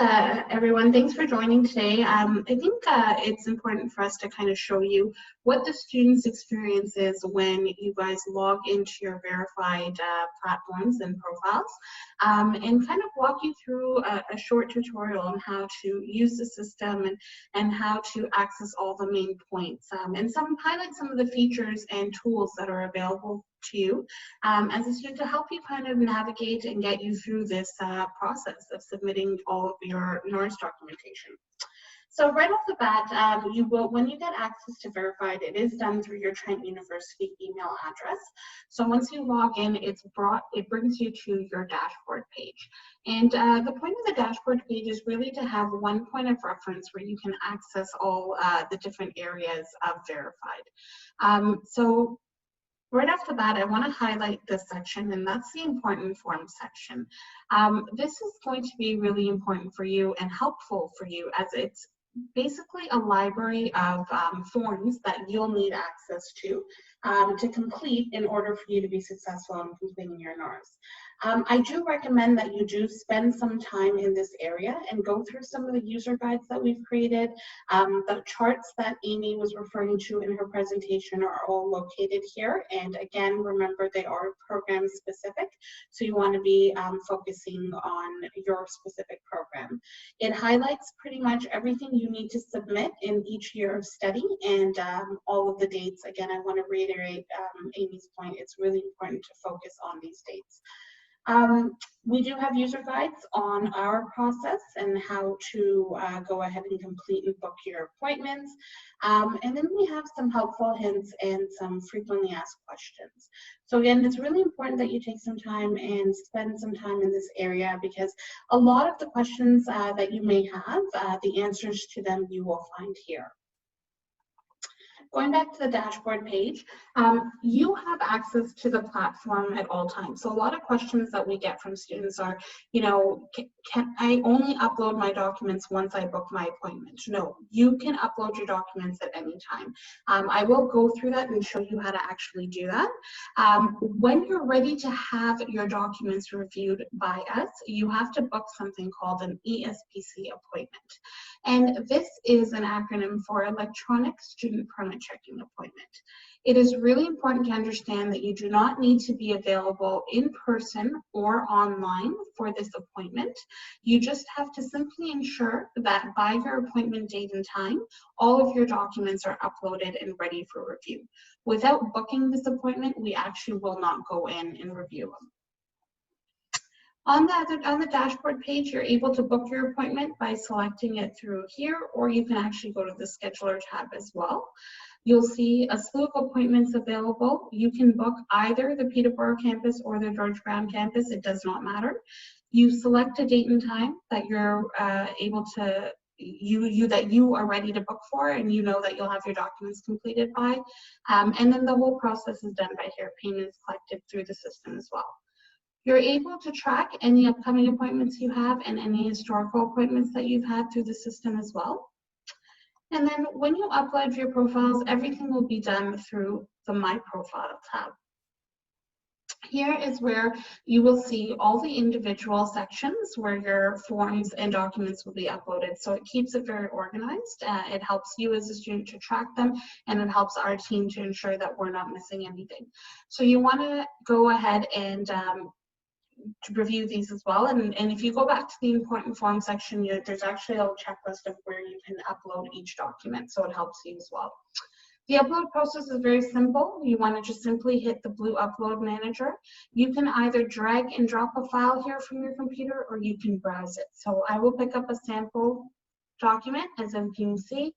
everyone, thanks for joining today. I think it's important for us to kind of show you what the student's experience is when you guys log into your verified platforms and profiles, and kind of walk you through a short tutorial on how to use the system and how to access all the main points, and highlight some of the features and tools that are available to you as a student to help you kind of navigate and get you through this process of submitting all of your NORS documentation. So right off the bat, when you get access to Verified, it is done through your Trent University email address. So once you log in, it brings you to your dashboard page. And the point of the dashboard page is really to have one point of reference where you can access all the different areas of Verified. So right off the bat, I want to highlight this section, and that's the important forms section. This is going to be really important for you and helpful for you, as it's basically a library of forms that you'll need access to complete in order for you to be successful in completing your NORS. I do recommend that you do spend some time in this area and go through some of the user guides that we've created. The charts that Amy was referring to in her presentation are all located here. And again, remember, they are program specific. So you want to be focusing on your specific program. It highlights pretty much everything you need to submit in each year of study, and all of the dates. Again, I want to reiterate Amy's point. It's really important to focus on these dates. We do have user guides on our process and how to go ahead and complete and book your appointments. And then we have some helpful hints and some frequently asked questions. So again, it's really important that you take some time and spend some time in this area, because a lot of the questions that you may have, the answers to them you will find here. Going back to the dashboard page, you have access to the platform at all times. So a lot of questions that we get from students are, you know, can I only upload my documents once I book my appointment? No, you can upload your documents at any time. I will go through that and show you how to actually do that. When you're ready to have your documents reviewed by us, you have to book something called an ESPC appointment. And this is an acronym for Electronic Student Permit Checking Appointment. It is really important to understand that you do not need to be available in person or online for this appointment. You just have to simply ensure that by your appointment date and time, all of your documents are uploaded and ready for review. Without booking this appointment, we actually will not go in and review them. On the dashboard page, you're able to book your appointment by selecting it through here, or you can actually go to the scheduler tab as well. You'll see a slew of appointments available. You can book either the Peterborough campus or the George Brown campus. It does not matter. You select a date and time that you're able to, that you are ready to book for, and you know that you'll have your documents completed by. And then the whole process is done by here. Payment is collected through the system as well. You're able to track any upcoming appointments you have and any historical appointments that you've had through the system as well. And then when you upload your profiles, everything will be done through the My Profile tab. Here is where you will see all the individual sections where your forms and documents will be uploaded. So it keeps it very organized. It helps you as a student to track them, and it helps our team to ensure that we're not missing anything. So you want to go ahead and review these as well. And if you go back to the important form section, there's actually a checklist of where you can upload each document, so it helps you as well. The upload process is very simple. You want to just simply hit the blue upload manager. You can either drag and drop a file here from your computer, or you can browse it. So I will pick up a sample document. As you can see,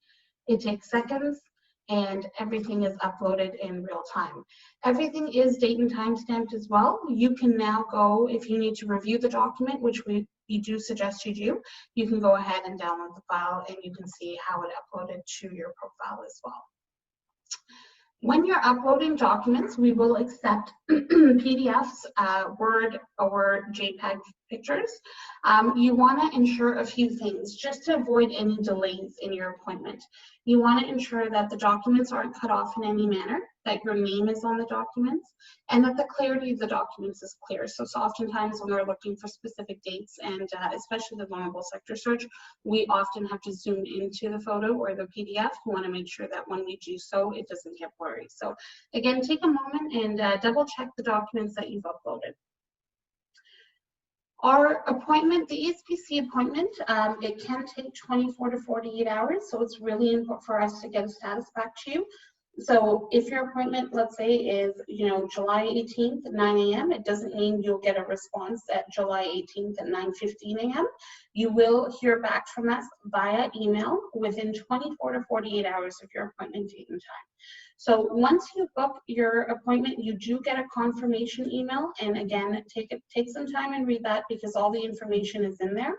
it takes seconds and everything is uploaded in real time. Everything is date and time stamped as well. You can now go, if you need to review the document, which we do suggest you do, you can go ahead and download the file and you can see how it uploaded to your profile as well. When you're uploading documents, we will accept PDFs, Word, or JPEG pictures. You want to ensure a few things just to avoid any delays in your appointment. You want to ensure that the documents aren't cut off in any manner, that your name is on the documents, and that the clarity of the documents is clear. So oftentimes when we're looking for specific dates, and especially the vulnerable sector search, we often have to zoom into the photo or the PDF. We want to make sure that when we do so, it doesn't get blurry. So again, take a moment and double check the documents that you've uploaded. Our appointment, the ESPC appointment, it can take 24 to 48 hours, so it's really important for us to get a status back to you. So if your appointment, let's say, is July 18th at 9 a.m., it doesn't mean you'll get a response at July 18th at 9:15 a.m. You will hear back from us via email within 24 to 48 hours of your appointment date and time. So once you book your appointment, you do get a confirmation email, and again, take some time and read that because all the information is in there.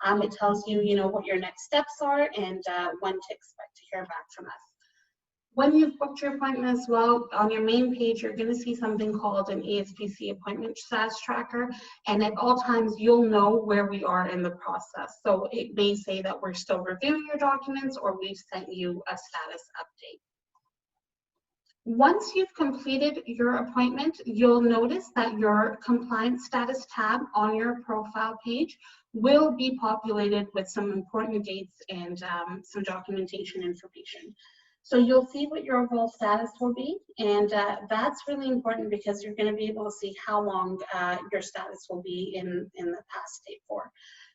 It tells you, what your next steps are and when to expect to hear back from us. When you've booked your appointment as well, on your main page, you're going to see something called an ESPC appointment status tracker, and at all times, you'll know where we are in the process. So it may say that we're still reviewing your documents, or we've sent you a status update. Once you've completed your appointment, you'll notice that your compliance status tab on your profile page will be populated with some important dates and some documentation information. So you'll see what your overall status will be, and that's really important because you're going to be able to see how long your status will be in the past state for.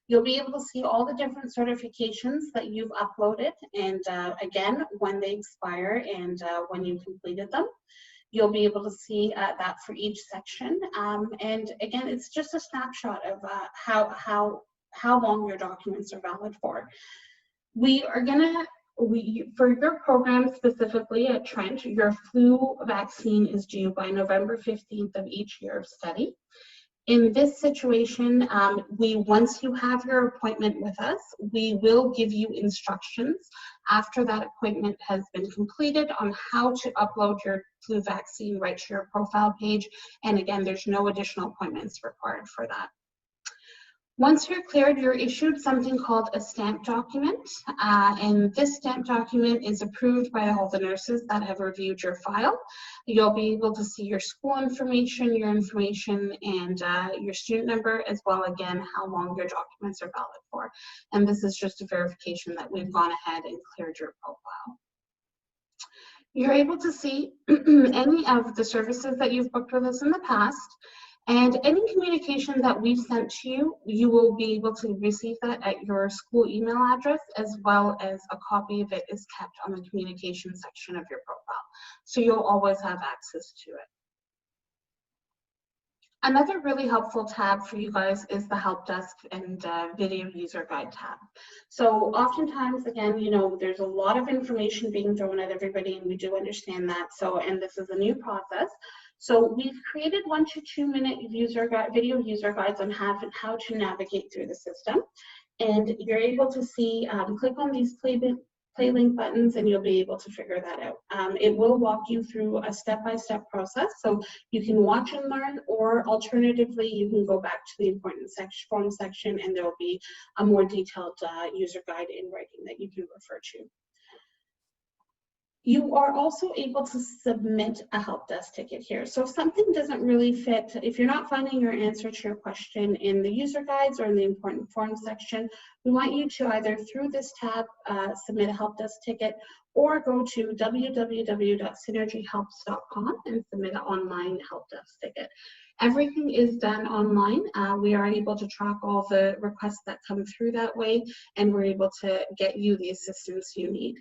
You'll be able to see all the different certifications that you've uploaded, and again, when they expire and when you completed them. You'll be able to see that for each section, and again, it's just a snapshot of how long your documents are valid for. For your program specifically at Trent, your flu vaccine is due by November 15th of each year of study. In this situation, once you have your appointment with us, we will give you instructions after that appointment has been completed on how to upload your flu vaccine right to your profile page. And again, there's no additional appointments required for that. Once you're cleared, you're issued something called a stamped document, and this stamped document is approved by all the nurses that have reviewed your file. You'll be able to see your school information, and your student number, as well, again, how long your documents are valid for. And this is just a verification that we've gone ahead and cleared your profile. You're able to see any of the services that you've booked with us in the past. And any communication that we've sent to you, you will be able to receive that at your school email address, as well as a copy of it is kept on the communication section of your profile. So you'll always have access to it. Another really helpful tab for you guys is the help desk and video user guide tab. So oftentimes, again, there's a lot of information being thrown at everybody, and we do understand that. And this is a new process. So we've created 1 to 2 minute video user guides on how to navigate through the system. And you're able to see, click on these play link buttons and you'll be able to figure that out. It will walk you through a step-by-step process. So you can watch and learn, or alternatively, you can go back to the important form section and there will be a more detailed user guide in writing that you can refer to. You are also able to submit a help desk ticket here. So if something doesn't really fit, if you're not finding your answer to your question in the user guides or in the important forms section, we want you to either through this tab submit a help desk ticket, or go to www.synergyhelps.com and submit an online help desk ticket. Everything is done online. We are able to track all the requests that come through that way, and we're able to get you the assistance you need.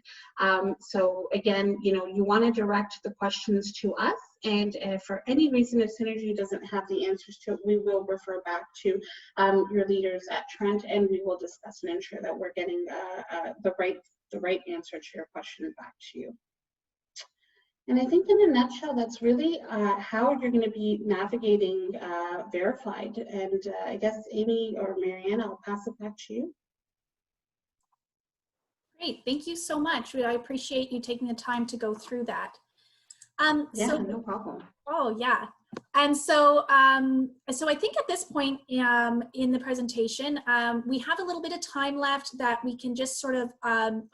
So again, you want to direct the questions to us, and if for any reason if Synergy doesn't have the answers to it, we will refer back to your leaders at Trent, and we will discuss and ensure that we're getting the right answer to your question back to you. And I think in a nutshell, that's really how you're going to be navigating Verified. And I guess Amy or Marianne, I'll pass it back to you. Great, thank you so much. I appreciate you taking the time to go through that. Yeah, no problem. Oh yeah. And so, so I think at this point in the presentation, we have a little bit of time left that we can just sort of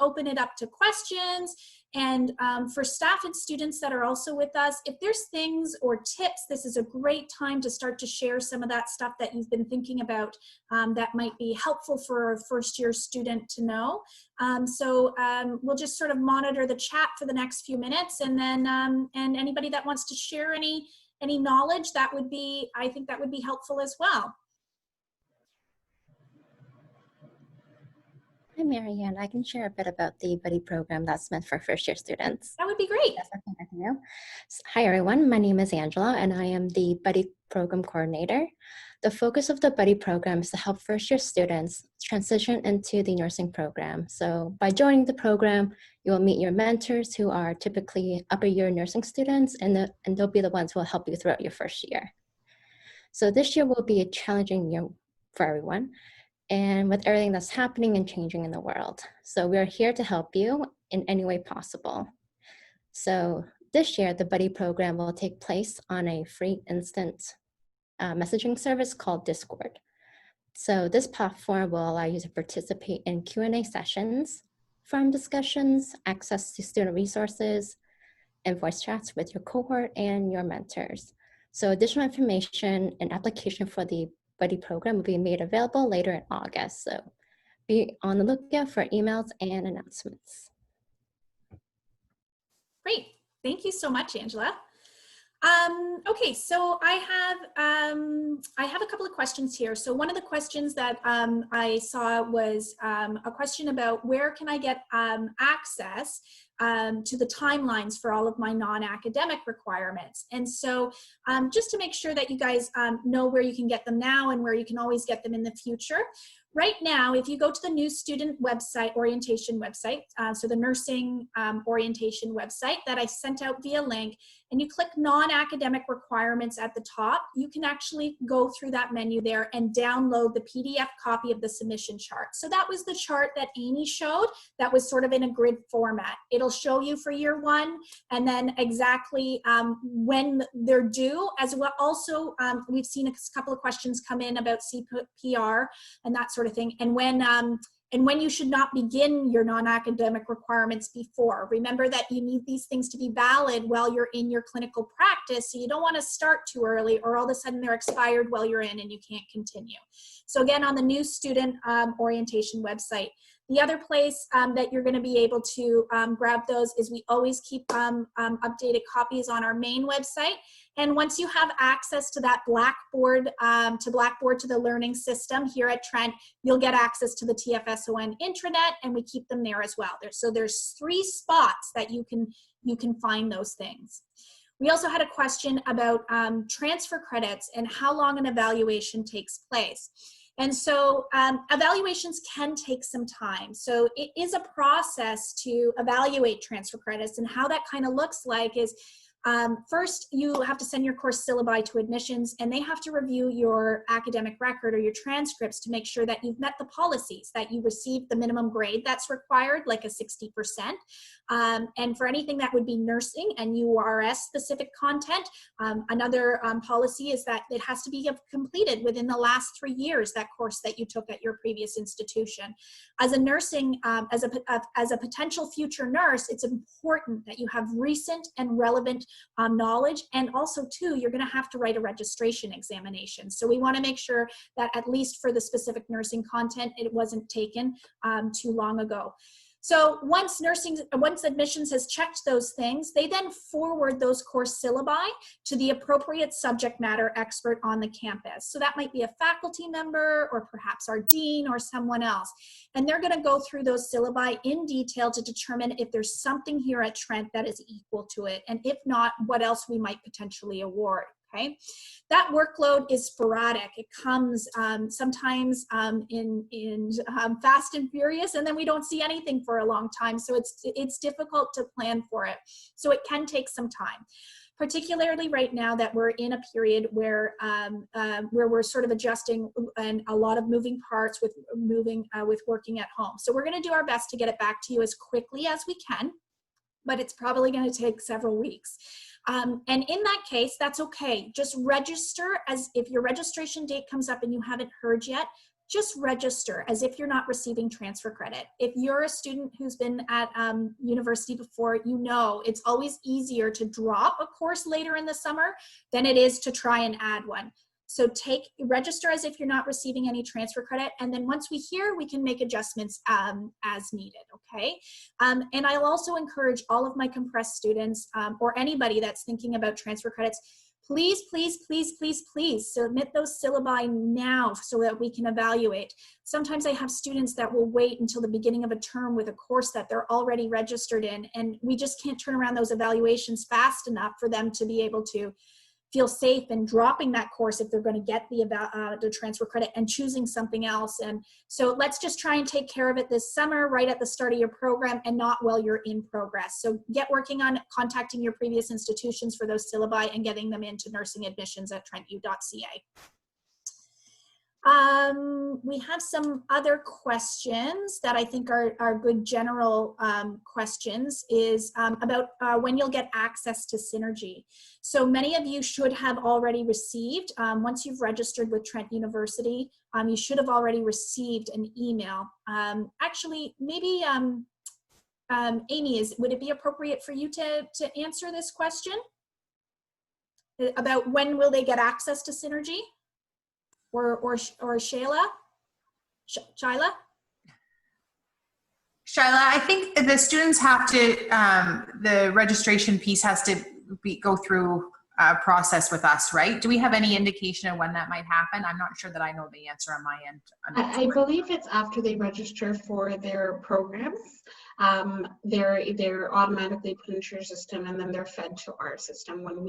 open it up to questions. And for staff and students that are also with us, if there's things or tips, this is a great time to start to share some of that stuff that you've been thinking about that might be helpful for a first-year student to know. So we'll just sort of monitor the chat for the next few minutes, and then and anybody that wants to share any knowledge, that would be, I think that would be helpful as well. Hi, Marianne. I can share a bit about the buddy program that's meant for first-year students. That would be great. That's okay with you. Hi, everyone. My name is Angela, and I am the buddy program coordinator. The focus of the buddy program is to help first-year students transition into the nursing program. So by joining the program, you will meet your mentors who are typically upper-year nursing students, and they'll be the ones who will help you throughout your first year. So this year will be a challenging year for everyone, and with everything that's happening and changing in the world. So we're here to help you in any way possible. So this year, the buddy program will take place on a free instant messaging service called Discord. So this platform will allow you to participate in Q&A sessions, forum discussions, access to student resources, and voice chats with your cohort and your mentors. So additional information and application for the buddy program will be made available later in August. So be on the lookout for emails and announcements. Great, thank you so much, Angela. Okay, so I have a couple of questions here. So one of the questions that I saw was a question about where can I get access to the timelines for all of my non-academic requirements. And so just to make sure that you guys know where you can get them now and where you can always get them in the future. Right now, if you go to the new student website, orientation website, so the nursing orientation website that I sent out via link, and you click non-academic requirements at the top, you can actually go through that menu there and download the PDF copy of the submission chart. So that was the chart that Amy showed that was sort of in a grid format. It'll show you for year one, and then exactly when they're due, as well. Also, we've seen a couple of questions come in about CPR and that sort of thing, and when you should not begin your non-academic requirements before. Remember that you need these things to be valid while you're in your clinical practice, so you don't want to start too early or all of a sudden they're expired while you're in and you can't continue. So again, on the new student orientation website. The other place that you're going to be able to grab those is we always keep updated copies on our main website. And once you have access to that Blackboard, to the learning system here at Trent, you'll get access to the TFSON intranet, and we keep them there as well. So there's 3 spots that you can find those things. We also had a question about transfer credits and how long an evaluation takes place. And so evaluations can take some time. So it is a process to evaluate transfer credits, and how that kind of looks like is first you have to send your course syllabi to admissions, and they have to review your academic record or your transcripts to make sure that you've met the policies, that you received the minimum grade that's required, like a 60%, And for anything that would be nursing and URS specific content, another policy is that it has to be completed within the last 3 years, that course that you took at your previous institution. As a nursing, as a potential future nurse, it's important that you have recent and relevant knowledge, and also too, you're going to have to write a registration examination. So we want to make sure that at least for the specific nursing content, it wasn't taken too long ago. So once admissions has checked those things, they then forward those course syllabi to the appropriate subject matter expert on the campus. So that might be a faculty member or perhaps our dean or someone else. And they're going to go through those syllabi in detail to determine if there's something here at Trent that is equal to it. And if not, what else we might potentially award. Okay, that workload is sporadic. It comes sometimes in fast and furious, and then we don't see anything for a long time. So it's difficult to plan for it. So it can take some time, particularly right now that we're in a period where we're sort of adjusting and a lot of moving parts with working at home. So we're going to do our best to get it back to you as quickly as we can, but it's probably going to take several weeks. And in that case, that's okay. Just register as if your registration date comes up and you haven't heard yet, just register as if you're not receiving transfer credit. If you're a student who's been at university before, you know it's always easier to drop a course later in the summer than it is to try and add one. So register as if you're not receiving any transfer credit. And then once we hear, we can make adjustments as needed, okay? And I'll also encourage all of my compressed students or anybody that's thinking about transfer credits, please, please, please, please, please submit those syllabi now so that we can evaluate. Sometimes I have students that will wait until the beginning of a term with a course that they're already registered in, and we just can't turn around those evaluations fast enough for them to be able to feel safe in dropping that course if they're going to get the transfer credit and choosing something else. And so let's just try and take care of it this summer, right at the start of your program, and not while you're in progress. So get working on contacting your previous institutions for those syllabi and getting them into nursing admissions at trentu.ca. We have some other questions that I think are good general questions is about when you'll get access to Synergy. So many of you should have already received, once you've registered with Trent University, you should have already received an email. Actually, maybe Amy, would it be appropriate for you to answer this question about when will they get access to Synergy? Or Shayla? Shyla, I think the students have to, the registration piece has to go through a process with us, right? Do we have any indication of when that might happen? I'm not sure that I know the answer on my end. I believe it's after they register for their programs. They're automatically put into your system, and then they're fed to our system and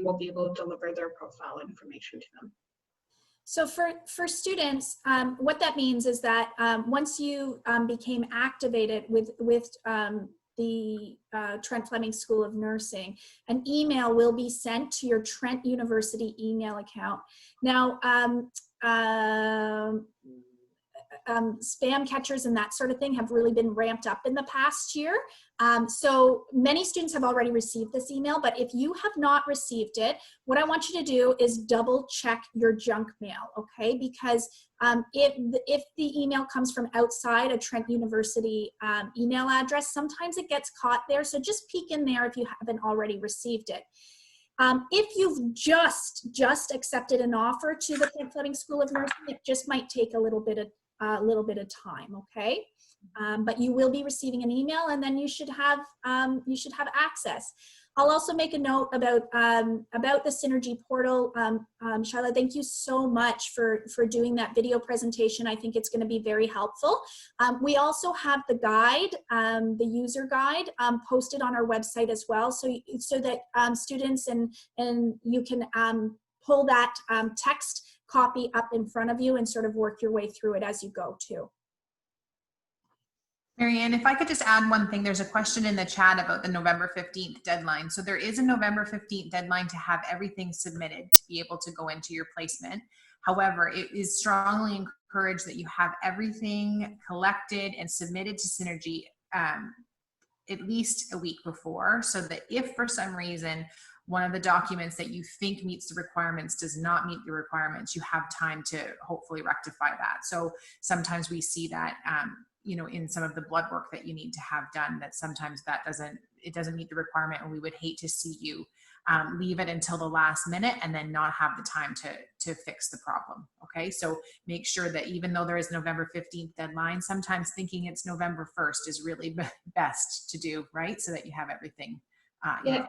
we'll be able to deliver their profile information to them. So for students, what that means is that once you became activated with the Trent Fleming School of Nursing, an email will be sent to your Trent University email account. Now, spam catchers and that sort of thing have really been ramped up in the past year. So many students have already received this email, but if you have not received it, what I want you to do is double check your junk mail, okay? Because if the email comes from outside a Trent University email address, sometimes it gets caught there. So just peek in there if you haven't already received it. If you've just accepted an offer to the Trent Fleming School of Nursing, it just might take a little bit of time, okay? But you will be receiving an email, and then you should have access. I'll also make a note about the Synergy portal. Shyla, thank you so much for doing that video presentation. I think it's going to be very helpful. We also have the guide, the user guide, posted on our website as well, so that students and you can pull that text copy up in front of you and sort of work your way through it as you go too. Marianne, if I could just add one thing, there's a question in the chat about the November 15th deadline. So there is a November 15th deadline to have everything submitted to be able to go into your placement. However, it is strongly encouraged that you have everything collected and submitted to Synergy at least a week before, so that if for some reason one of the documents that you think meets the requirements does not meet the requirements, you have time to hopefully rectify that. So sometimes we see that, you know, in some of the blood work that you need to have done, that sometimes that doesn't meet the requirement, and we would hate to see you leave it until the last minute and then not have the time to fix the problem. Okay, so make sure that even though there is November 15th deadline, sometimes thinking it's November 1st is really best to do, right? So that you have everything. Yeah.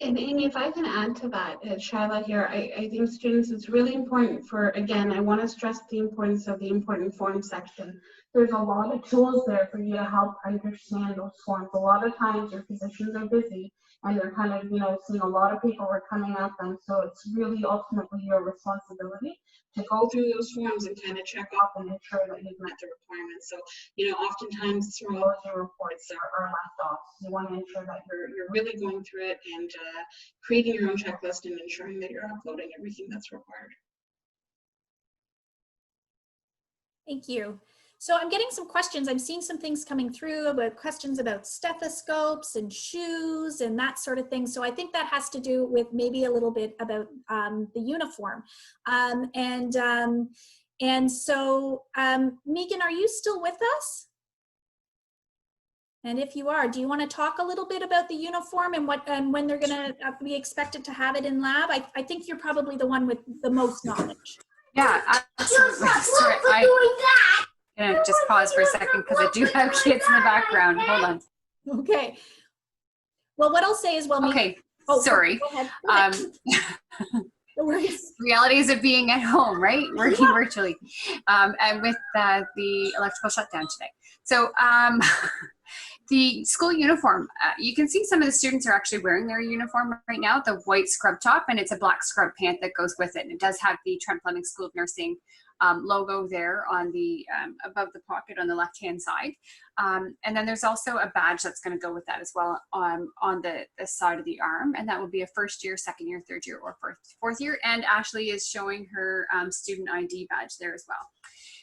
And Amy, if I can add to that, Shyla here, I think students, it's really important for, again, I want to stress the importance of the important forms section. There's a lot of tools there for you to help understand those forms. A lot of times your physicians are busy and they're kind of, you know, seeing a lot of paperwork coming at them. So it's really ultimately your responsibility to go through those forms and kind of check off and ensure that you've met the requirements. So, you know, oftentimes serology reports are left off. You want to ensure that you're really going through it and creating your own checklist and ensuring that you're uploading everything that's required. Thank you. So I'm getting some questions. I'm seeing some things coming through about questions about stethoscopes and shoes and that sort of thing. So I think that has to do with maybe a little bit about the uniform. And so Megan, are you still with us? And if you are, do you want to talk a little bit about the uniform and when they're going to be expected to have it in lab? I think you're probably the one with the most knowledge. Yeah, absolutely. Sorry, I'm gonna just pause for a second because I do have kids in the background. Hold on. Okay. Well, what I'll say is, well, okay. Oh, sorry. Go ahead. Go ahead. No worries. Realities of being at home, right? Working virtually, and with the electrical shutdown today. So the school uniform, you can see some of the students are actually wearing their uniform right now, the white scrub top, and it's a black scrub pant that goes with it. And it does have the Trent Fleming School of Nursing logo there on the above the pocket on the left-hand side. And then there's also a badge that's going to go with that as well on the side of the arm. And that will be a first year, second year, third year, or fourth year. And Ashley is showing her student ID badge there as well.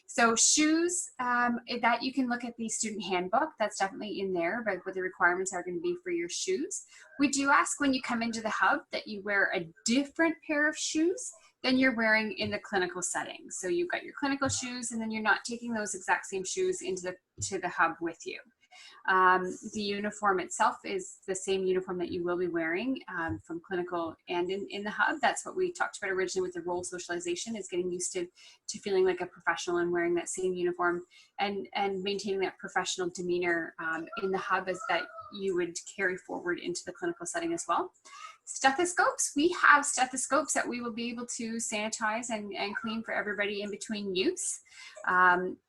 So shoes, that you can look at the student handbook, that's definitely in there, about what the requirements are going to be for your shoes. We do ask when you come into the hub that you wear a different pair of shoes than you're wearing in the clinical setting. So you've got your clinical shoes, and then you're not taking those exact same shoes into the hub with you. The uniform itself is the same uniform that you will be wearing from clinical and in the hub. That's what we talked about originally with the role socialization, is getting used to feeling like a professional and wearing that same uniform and maintaining that professional demeanor in the hub as that you would carry forward into the clinical setting as well. Stethoscopes, we have stethoscopes that we will be able to sanitize and clean for everybody in between use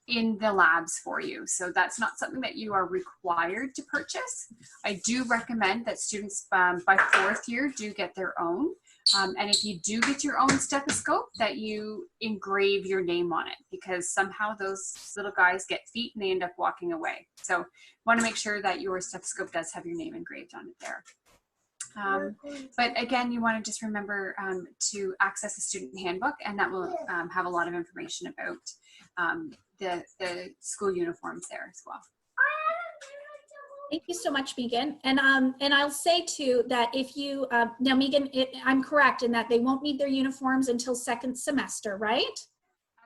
in the labs for you. So that's not something that you are required to purchase. I do recommend that students by fourth year do get their own. And if you do get your own stethoscope, that you engrave your name on it, because somehow those little guys get feet and they end up walking away. So want to make sure that your stethoscope does have your name engraved on it there. But again, you want to just remember to access the student handbook, and that will have a lot of information about the school uniforms there as well. Thank you so much, Megan. And I'll say too that if you now, Megan, I'm correct in that they won't need their uniforms until second semester, right?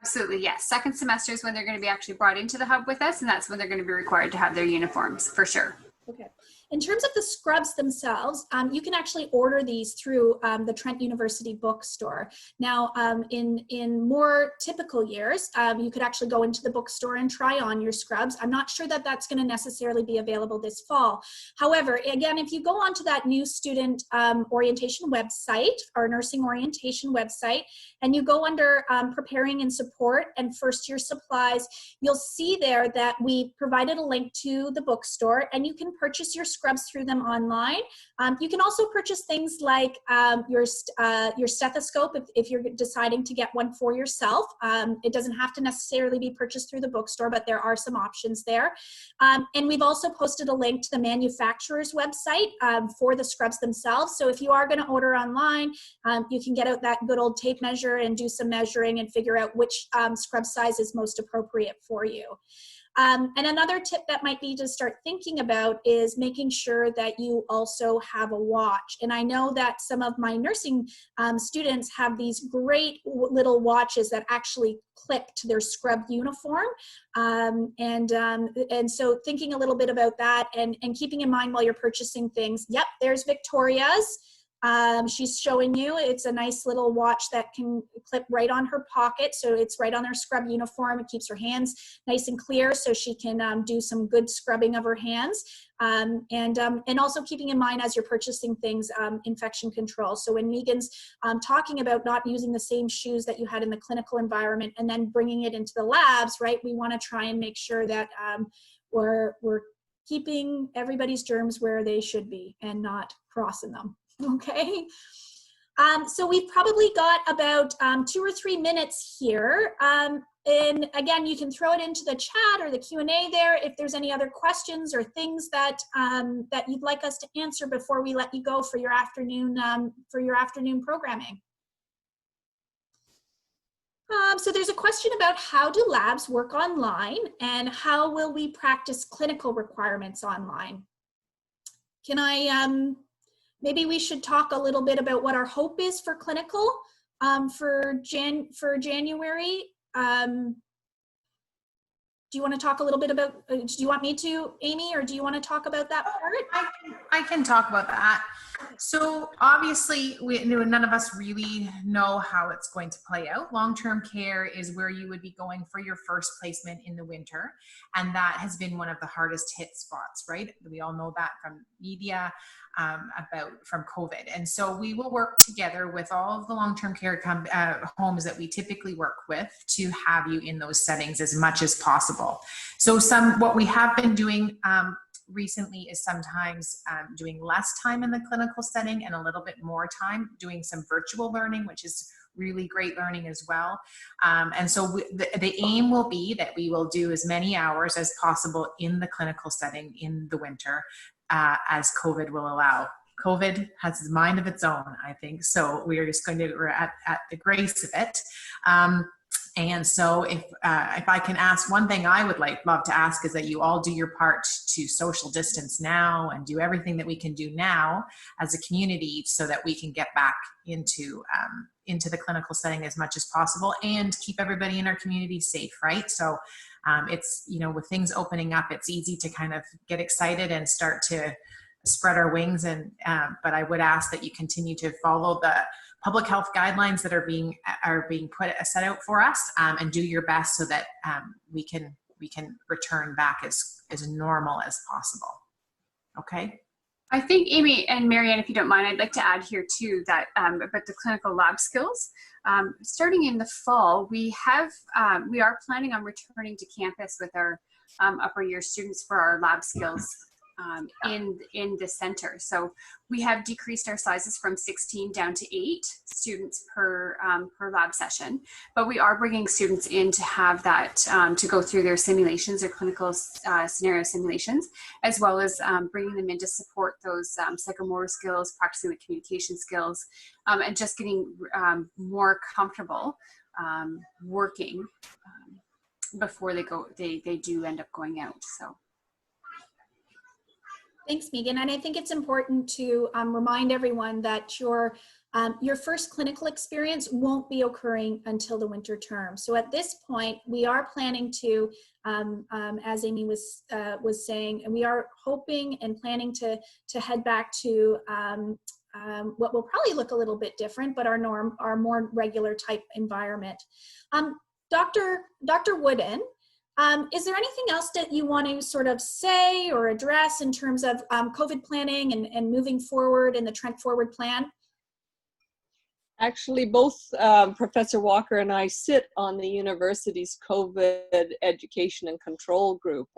Absolutely, yes. Second semester is when they're going to be actually brought into the hub with us, and that's when they're going to be required to have their uniforms for sure. Okay. In terms of the scrubs themselves, you can actually order these through the Trent University bookstore. Now, in more typical years, you could actually go into the bookstore and try on your scrubs. I'm not sure that that's going to necessarily be available this fall. However, again, if you go onto that new student orientation website, our nursing orientation website, and you go under preparing and support and first year supplies, you'll see there that we provided a link to the bookstore, and you can purchase your scrubs through them online. You can also purchase things like your stethoscope if you're deciding to get one for yourself. It doesn't have to necessarily be purchased through the bookstore, but there are some options there. And we've also posted a link to the manufacturer's website for the scrubs themselves. So if you are going to order online, you can get out that good old tape measure and do some measuring and figure out which scrub size is most appropriate for you. And another tip that might be to start thinking about is making sure that you also have a watch. And I know that some of my nursing students have these great little watches that actually clip to their scrub uniform. And so thinking a little bit about that and keeping in mind while you're purchasing things. Yep, there's Victoria's. She's showing you, it's a nice little watch that can clip right on her pocket. So it's right on her scrub uniform. It keeps her hands nice and clear so she can do some good scrubbing of her hands. And also keeping in mind as you're purchasing things, infection control. So when Megan's talking about not using the same shoes that you had in the clinical environment and then bringing it into the labs, right? We want to try and make sure that we're keeping everybody's germs where they should be and not crossing them. Okay, so we've probably got about 2 or 3 minutes here. And again, you can throw it into the chat or the Q&A there if there's any other questions or things that that you'd like us to answer before we let you go for your afternoon programming. So there's a question about how do labs work online and how will we practice clinical requirements online? Can I maybe we should talk a little bit about what our hope is for clinical for January. Do you want to talk a little bit about, do you want me to, Amy, or do you want to talk about that part? I can talk about that. So obviously, none of us really know how it's going to play out. Long-term care is where you would be going for your first placement in the winter. And that has been one of the hardest hit spots, right? We all know that from media, from COVID. And so we will work together with all of the long-term care homes that we typically work with to have you in those settings as much as possible. So what we have been doing recently is sometimes doing less time in the clinical setting and a little bit more time doing some virtual learning, which is really great learning as well. And so the aim will be that we will do as many hours as possible in the clinical setting in the winter as COVID will allow. COVID has a mind of its own, I think. So we're just going to, we're at the grace of it. And so if I can ask one thing I would love to ask is that you all do your part to social distance now and do everything that we can do now as a community so that we can get back into the clinical setting as much as possible and keep everybody in our community safe, right? So it's, with things opening up, it's easy to kind of get excited and start to spread our wings. And but I would ask that you continue to follow the public health guidelines that are being set out for us, and do your best so that we can return back as normal as possible. Okay. I think Amy and Marianne, if you don't mind, I'd like to add here too that about the clinical lab skills. Starting in the fall, we are planning on returning to campus with our upper year students for our lab skills in the center. So we have decreased our sizes from 16 down to 8 students per lab session, but we are bringing students in to have that to go through their simulations or clinical scenario simulations, as well as bringing them in to support those psychomotor skills, practicing the communication skills, and just getting more comfortable working before they do end up going out. So. Thanks, Megan. And I think it's important to remind everyone that your first clinical experience won't be occurring until the winter term. So at this point, we are planning to, as Amy was saying, and we are hoping and planning to head back to what will probably look a little bit different, but our more regular type environment. Dr. Wooden, is there anything else that you want to sort of say or address in terms of COVID planning and moving forward in the Trent Forward Plan? Actually, both Professor Walker and I sit on the university's COVID education and control group.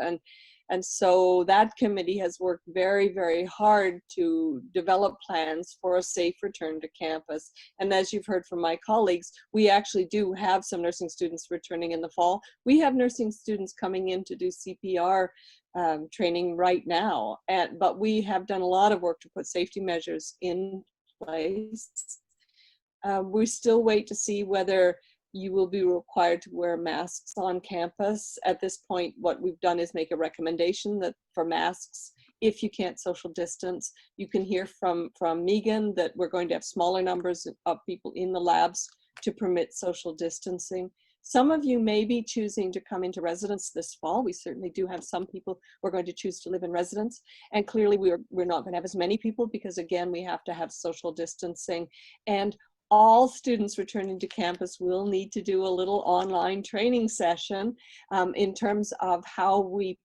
And so that committee has worked very, very hard to develop plans for a safe return to campus. And as you've heard from my colleagues, we actually do have some nursing students returning in the fall. We have nursing students coming in to do CPR training right now. But we have done a lot of work to put safety measures in place. We still wait to see whether You will be required to wear masks on campus. At this point, what we've done is make a recommendation that for masks, if you can't social distance. You can hear from Megan that we're going to have smaller numbers of people in the labs to permit social distancing. Some of you may be choosing to come into residence this fall. We certainly do have some people who are going to choose to live in residence. And clearly we're not going to have as many people because, again, we have to have social distancing. And all students returning to campus will need to do a little online training session in terms of how we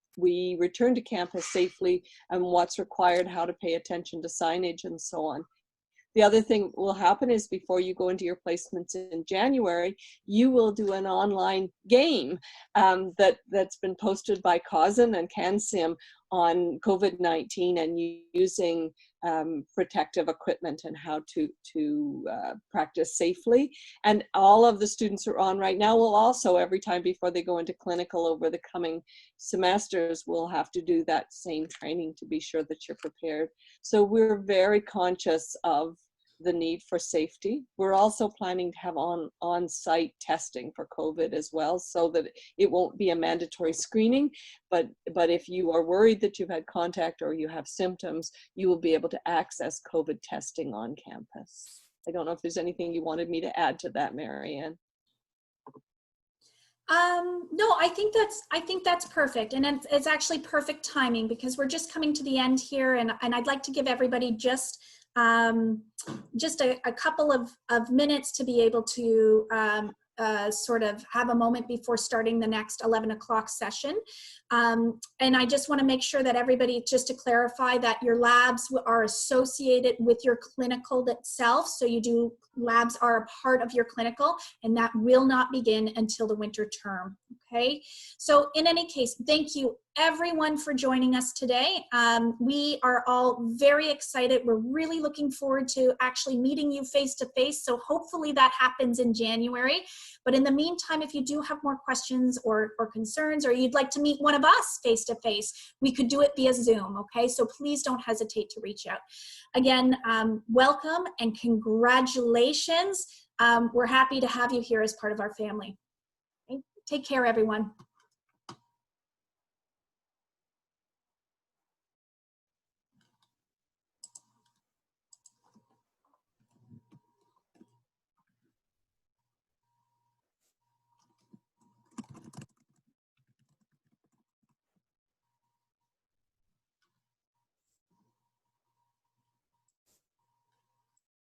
return to campus safely and what's required, how to pay attention to signage and so on. The other thing will happen is before you go into your placements in January, you will do an online game that's been posted by Causin and CanSim on COVID-19 and using protective equipment and how to practice safely. And all of the students who are on right now will also, every time before they go into clinical over the coming semesters, will have to do that same training to be sure that you're prepared. So we're very conscious of the need for safety. We're also planning to have on-site testing for COVID as well, so that it won't be a mandatory screening, but if you are worried that you've had contact or you have symptoms, you will be able to access COVID testing on campus. I don't know if there's anything you wanted me to add to that, Marianne. No, I think that's perfect, and it's actually perfect timing because we're just coming to the end here, and I'd like to give everybody just a couple of minutes to be able to sort of have a moment before starting the next 11 o'clock session. And I just want to make sure that everybody, just to clarify, that your labs are associated with your clinical itself. So labs are a part of your clinical, and that will not begin until the winter term. Okay, so in any case, thank you everyone for joining us today. We are all very excited. We're really looking forward to actually meeting you face to face. So hopefully that happens in January. But in the meantime, if you do have more questions or concerns, or you'd like to meet one of us face to face, we could do it via Zoom. Okay, so please don't hesitate to reach out. Again, welcome and congratulations. We're happy to have you here as part of our family. Okay? Take care, everyone.